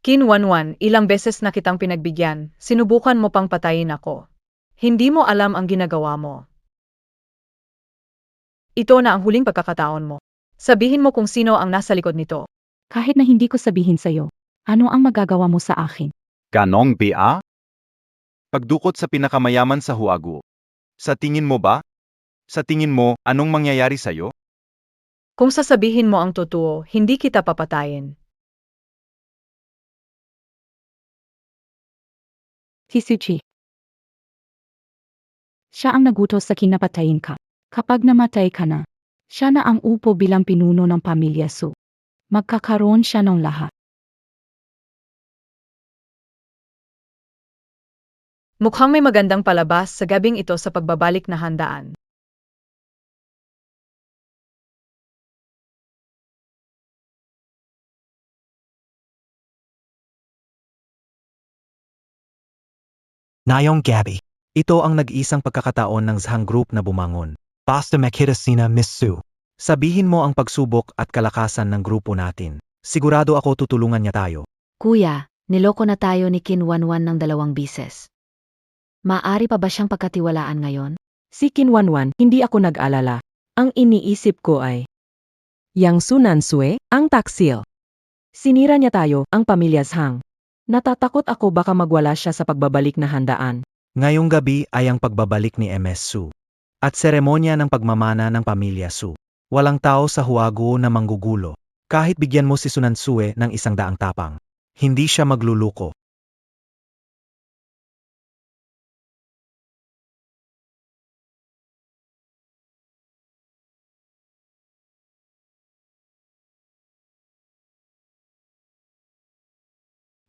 Kinwanwan, ilang beses na kitang pinagbigyan, sinubukan mo pang patayin ako. Hindi mo alam ang ginagawa mo. Ito na ang huling pagkakataon mo. Sabihin mo kung sino ang nasa likod nito. Kahit na hindi ko sabihin sa'yo, ano ang magagawa mo sa akin? Ganong BA? Pagdukot sa pinakamayaman sa Huagu. Sa tingin mo ba? Sa tingin mo, anong mangyayari sa'yo? Kung sasabihin mo ang totoo, hindi kita papatayin. Hisuchi. Siya ang nagutos sa kinapatayin ka. Kapag namatay ka na, siya na ang upo bilang pinuno ng pamilya Su. Magkakaroon siya ng lahat. Mukhang may magandang palabas sa gabing ito sa pagbabalik na handaan. Nayong Gabby. Ito ang nag-isang pagkakataon ng Zhang Group na bumangon. Basta makita sina Miss Su. Sabihin mo ang pagsubok at kalakasan ng grupo natin. Sigurado ako tutulungan niya tayo. Kuya, niloko na tayo ni Kinwanwan ng 2 bises. Maari pa ba siyang pagkatiwalaan ngayon? Si Kinwanwan, hindi ako nag-alala. Ang iniisip ko ay, Yang Sunansue, ang taksil. Sinira niya tayo, ang pamilya Zhang. Natatakot ako baka magwala siya sa pagbabalik na handaan. Ngayong gabi ay ang pagbabalik ni MS Su. At seremonya ng pagmamana ng pamilya Su. Walang tao sa Huagu na manggugulo. Kahit bigyan mo si Sunansue ng 100 tapang. Hindi siya magluluko.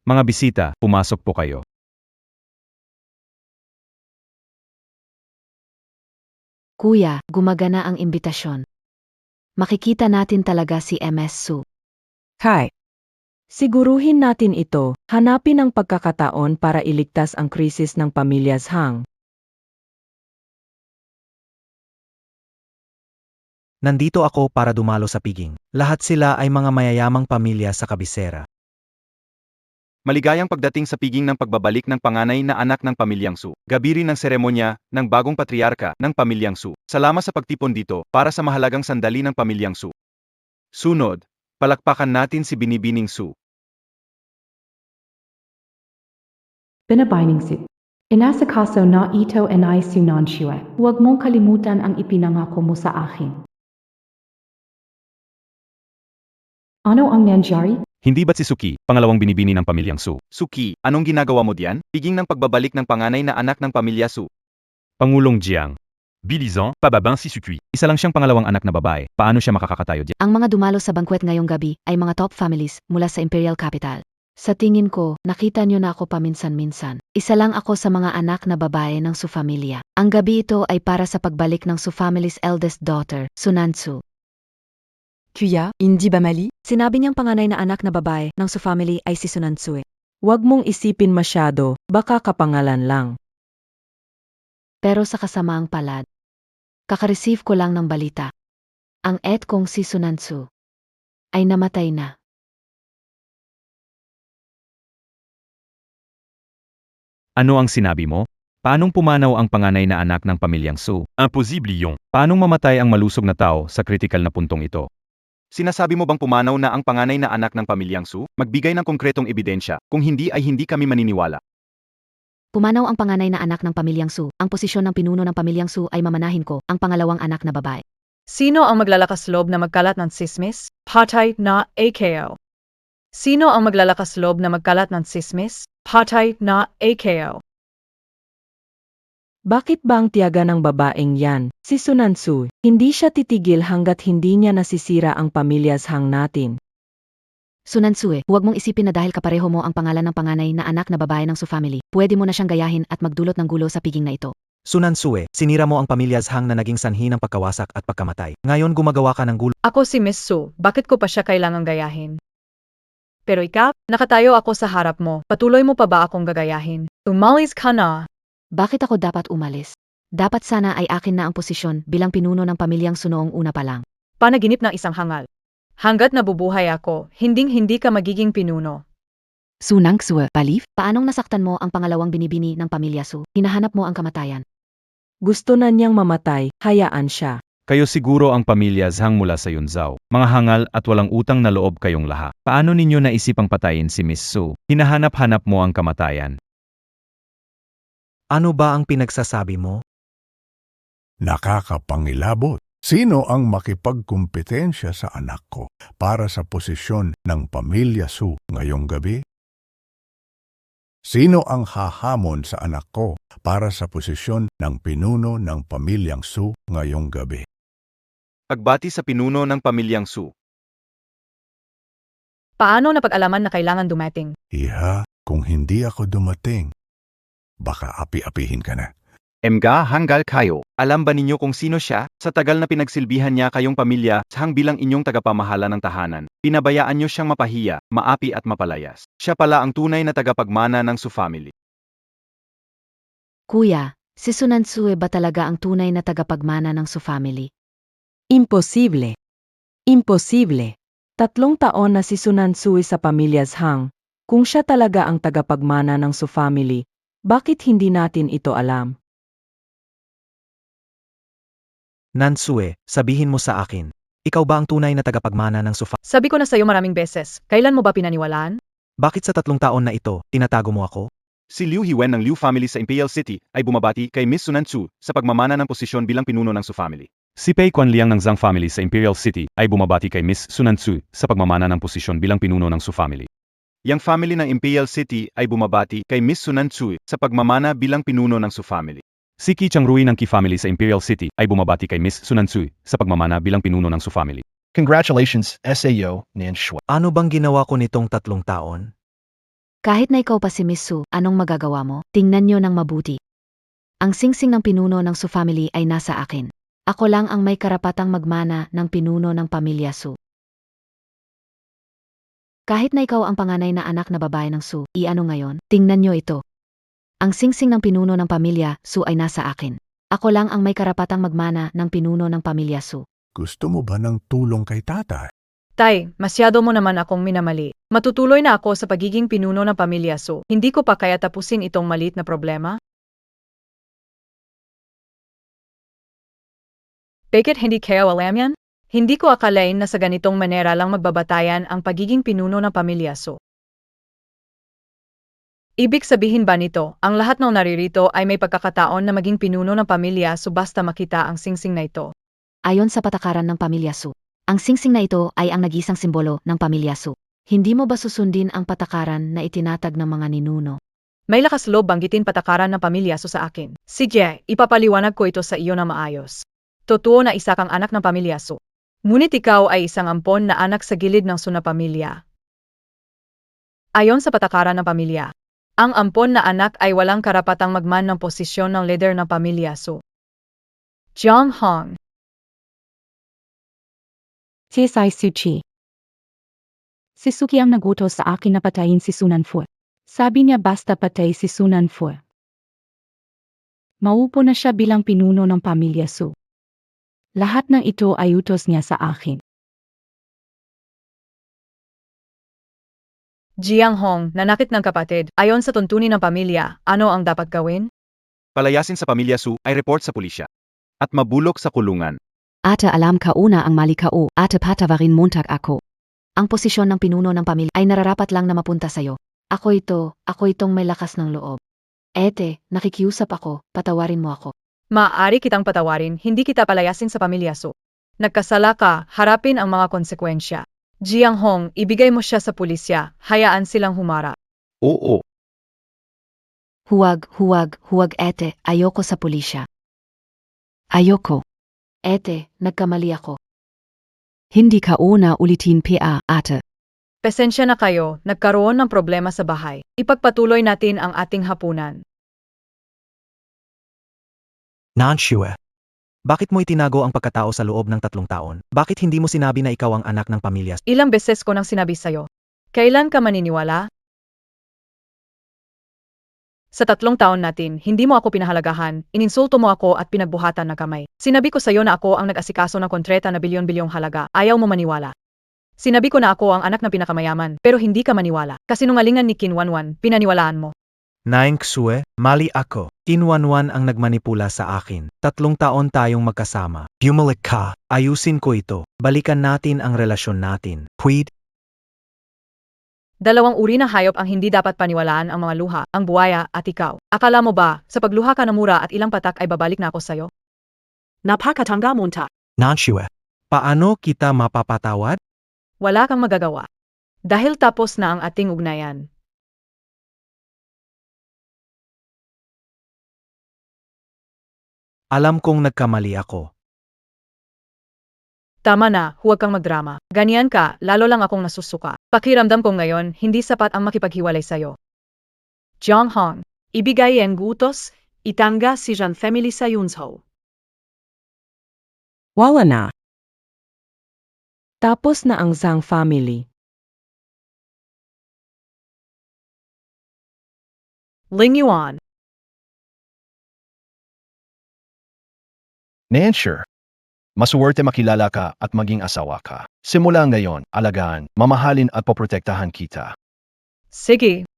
Mga bisita, pumasok po kayo. Kuya, gumagana ang imbitasyon. Makikita natin talaga si MS Su. Hi. Siguruhin natin ito, hanapin ang pagkakataon para iligtas ang krisis ng pamilya Zhang. Nandito ako para dumalo sa piging. Lahat sila ay mga mayayamang pamilya sa kabisera. Maligayang pagdating sa piging ng pagbabalik ng panganay na anak ng pamilyang Su. Gabi rin ng seremonya ng bagong patriarka ng pamilyang Su. Salamat sa pagtipon dito para sa mahalagang sandali ng pamilyang Su. Sunod, palakpakan natin si Binibining Su. Binabining Su. Inasikaso na ito and I Sunansue. Huwag mong kalimutan ang ipinangako mo sa akin. Ano ang nangyari? Hindi ba't si Suki, pangalawang binibini ng pamilyang Su? Suki, anong ginagawa mo diyan? Piging ng pagbabalik ng panganay na anak ng pamilya Su. Pangulong Jiang. Bilisant, pababang si Sukui. Isa lang siyang pangalawang anak na babae. Paano siya makakakatayo diyan? Ang mga dumalo sa bangkwet ngayong gabi ay mga top families mula sa Imperial Capital. Sa tingin ko, nakita niyo na ako paminsan-minsan. Isa lang ako sa mga anak na babae ng Su familia. Ang gabi ito ay para sa pagbalik ng Su family's eldest daughter, Sunansu. Kuya, hindi ba mali? Sinabi niyang panganay na anak na babae ng Su family ay si Sunansue. Huwag mong isipin masyado, baka kapangalan lang. Pero sa kasamaang palad, kakareceive ko lang ng balita. Ang kong si Sunansu ay namatay na. Ano ang sinabi mo? Paanong pumanaw ang panganay na anak ng pamilyang Su? Imposible yon. Paanong mamatay ang malusog na tao sa kritikal na puntong ito? Sinasabi mo bang pumanaw na ang panganay na anak ng pamilyang Su? Magbigay ng konkretong ebidensya. Kung hindi ay hindi kami maniniwala. Pumanaw ang panganay na anak ng pamilyang Su. Ang posisyon ng pinuno ng pamilyang Su ay mamanahin ko, ang pangalawang anak na babae. Sino ang maglalakas loob na magkalat ng sismis? Patay na AKO. Sino ang maglalakas loob na magkalat ng sismis? Patay na AKO. Bakit ba ang tiyaga ng babaeng yan, si Sunansu, hindi siya titigil hanggat hindi niya nasisira ang pamilyas hang natin? Sunansue, huwag mong isipin na dahil kapareho mo ang pangalan ng panganay na anak na babae ng Su family, pwede mo na siyang gayahin at magdulot ng gulo sa piging na ito. Sunansue, sinira mo ang pamilya Zhang na naging sanhi ng pagkawasak at pagkamatay. Ngayon gumagawa ka ng gulo. Ako si Miss Su, bakit ko pa siya kailangang gayahin? Pero ikaw, nakatayo ako sa harap mo, patuloy mo pa ba akong gagayahin? Umalis ka na! Bakit ako dapat umalis? Dapat sana ay akin na ang posisyon bilang pinuno ng pamilyang Su noong una pa lang. Panaginip ng isang hangal. Hanggat nabubuhay ako, hindi ka magiging pinuno. Sunansue, Palif, paanong nasaktan mo ang pangalawang binibini ng pamilya Su? Hinahanap mo ang kamatayan. Gusto na niyang mamatay, hayaan siya. Kayo siguro ang pamilya Zhang mula sa Yunzhao. Mga hangal at walang utang na loob kayong lahat. Paano ninyo naisipang patayin si Miss Su? Hinahanap-hanap mo ang kamatayan. Ano ba ang pinagsasabi mo? Nakakapangilabot. Sino ang makipagkumpetensya sa anak ko para sa posisyon ng pamilya Su ngayong gabi? Sino ang hahamon sa anak ko para sa posisyon ng pinuno ng pamilyang Su ngayong gabi? Pagbati sa pinuno ng pamilyang Su. Paano napag-alaman na kailangan dumating? Iha, kung hindi ako dumating, baka api-apihin ka na. Mga hanggal kayo, alam ba ninyo kung sino siya? Sa tagal na pinagsilbihan niya kayong pamilya, Zhang bilang inyong tagapamahala ng tahanan, pinabayaan niyo siyang mapahiya, maapi at mapalayas. Siya pala ang tunay na tagapagmana ng Su family. Kuya, si Sunansue ba talaga ang tunay na tagapagmana ng Su family? Imposible. Imposible. 3 taon na si Sunansu sa pamilyas hang. Kung siya talaga ang tagapagmana ng Su family, bakit hindi natin ito alam? Nansue, sabihin mo sa akin. Ikaw ba ang tunay na tagapagmana ng Su family? Sabi ko na sa'yo maraming beses, kailan mo ba pinaniwalaan? Bakit sa 3 taon na ito, tinatago mo ako? Si Liu Hiwen ng Liu family sa Imperial City ay bumabati kay Miss Sunansu sa pagmamana ng posisyon bilang pinuno ng Su family. Si Pei Quanliang ng Zhang family sa Imperial City ay bumabati kay Miss Sunansu sa pagmamana ng posisyon bilang pinuno ng Su family. Yang family ng Imperial City ay bumabati kay Miss Sunansu sa pagmamana bilang pinuno ng Su family. Si Qi Changrui ng Qi family sa Imperial City ay bumabati kay Miss Sunansu sa pagmamana bilang pinuno ng Su family. Congratulations, SAO, Nian Shui. Ano bang ginawa ko nitong 3 taon? Kahit na ikaw pa si Miss Su, anong magagawa mo? Tingnan niyo ng mabuti. Ang singsing ng pinuno ng Su family ay nasa akin. Ako lang ang may karapatang magmana ng pinuno ng pamilya Su. Kahit na ikaw ang panganay na anak na babae ng Su, iano ngayon? Tingnan niyo ito. Ang singsing ng pinuno ng pamilya Su ay nasa akin. Ako lang ang may karapatang magmana ng pinuno ng pamilya Su. Gusto mo ba ng tulong kay tatay? Tay, masyado mo naman akong minamali. Matutuloy na ako sa pagiging pinuno ng pamilya Su. Hindi ko pa kaya tapusin itong maliit na problema? Bakit hindi kayo alam yan? Hindi ko akalain na sa ganitong manera lang magbabatayan ang pagiging pinuno ng pamilya Su. Ibig sabihin ba nito, ang lahat ng naririto ay may pagkakataon na maging pinuno ng pamilya Su basta makita ang singsing na ito? Ayon sa patakaran ng pamilya Su, ang singsing na ito ay ang nag-isang simbolo ng pamilya Su. Hindi mo ba susundin ang patakaran na itinatag ng mga ninuno? May lakas loob banggitin patakaran ng pamilya Su sa akin. Sige, ipapaliwanag ko ito sa iyo na maayos. Totoo na isa kang anak ng pamilya Su. Ngunit ikaw ay isang ampon na anak sa gilid ng Su na pamilya. Ayon sa patakaran ng pamilya, ang ampon na anak ay walang karapatang magman ng posisyon ng leader ng pamilya Su. Jiang Hong. Tsai Suchi. Si Suki ang nagutos sa akin na patayin si Sunanfu. Sabi niya basta patay si Sunanfu. Maupo na siya bilang pinuno ng pamilya Su. Lahat ng ito ay utos niya sa akin. Jiang Hong, nanakit ng kapatid, ayon sa tuntunin ng pamilya, ano ang dapat gawin? Palayasin sa pamilya Su ay report sa pulisya. At mabulok sa kulungan. Ate alam ka una ang mali ka o, ate patawarin montag ako. Ang posisyon ng pinuno ng pamilya ay nararapat lang na mapunta sa'yo. Ako itong may lakas ng loob. Ete, nakikiusap ako, patawarin mo ako. Maaari kitang patawarin, hindi kita palayasin sa pamilya Su. Nagkasala ka, harapin ang mga konsekwensya. Jiang Hong, ibigay mo siya sa pulisya. Hayaan silang humara. Oo. Huwag ete, ayoko sa pulisya. Ayoko. Ete, nagkamali ako. Hindi ka una ulitin pa, ate. Pasensya na kayo, nagkaroon ng problema sa bahay. Ipagpatuloy natin ang ating hapunan. Nanshue. Bakit mo itinago ang pagkatao sa loob ng 3 taon? Bakit hindi mo sinabi na ikaw ang anak ng pamilya? Ilang beses ko nang sinabi sa'yo. Kailan ka maniniwala? Sa 3 taon natin, hindi mo ako pinahalagahan, ininsulto mo ako at pinagbuhatan ng kamay. Sinabi ko sa'yo na ako ang nag-asikaso ng kontreta na bilyon-bilyong halaga, ayaw mo maniwala. Sinabi ko na ako ang anak ng pinakamayaman, pero hindi ka maniwala. Kasinungalingan ni Kinwanwan, pinaniwalaan mo. Naing Xue, mali ako. Kinwanwan ang nagmanipula sa akin. 3 taon tayong magkasama. Bumalik ka. Ayusin ko ito. Balikan natin ang relasyon natin. Quid? Dalawang uri na hayop ang hindi dapat paniwalaan ang mga luha, ang buwaya at ikaw. Akala mo ba, sa pagluha ka na mura at ilang patak ay babalik na ako sa'yo? Napakatanga monta. Nanshue. Paano kita mapapatawad? Wala kang magagawa. Dahil tapos na ang ating ugnayan. Alam kong nagkamali ako. Tama na, huwag kang magdrama. Ganyan ka, lalo lang akong nasusuka. Pakiramdam ko ngayon, hindi sapat ang makipaghiwalay sa'yo. Jiang Hong, ibigay ang gutos, itanga si Jean family sa Yunzhou. Wala na. Tapos na ang Zhang family. Ling Yuan, Nansure. Masuwerte makilala ka at maging asawa ka. Simula ngayon, alagaan, mamahalin at poprotektahan kita. sige.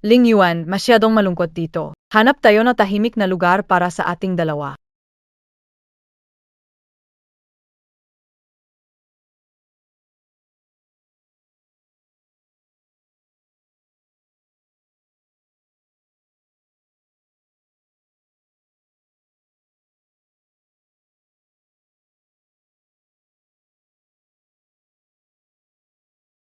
Ling Yuan, masyadong malungkot dito. Hanap tayo ng tahimik na lugar para sa ating dalawa.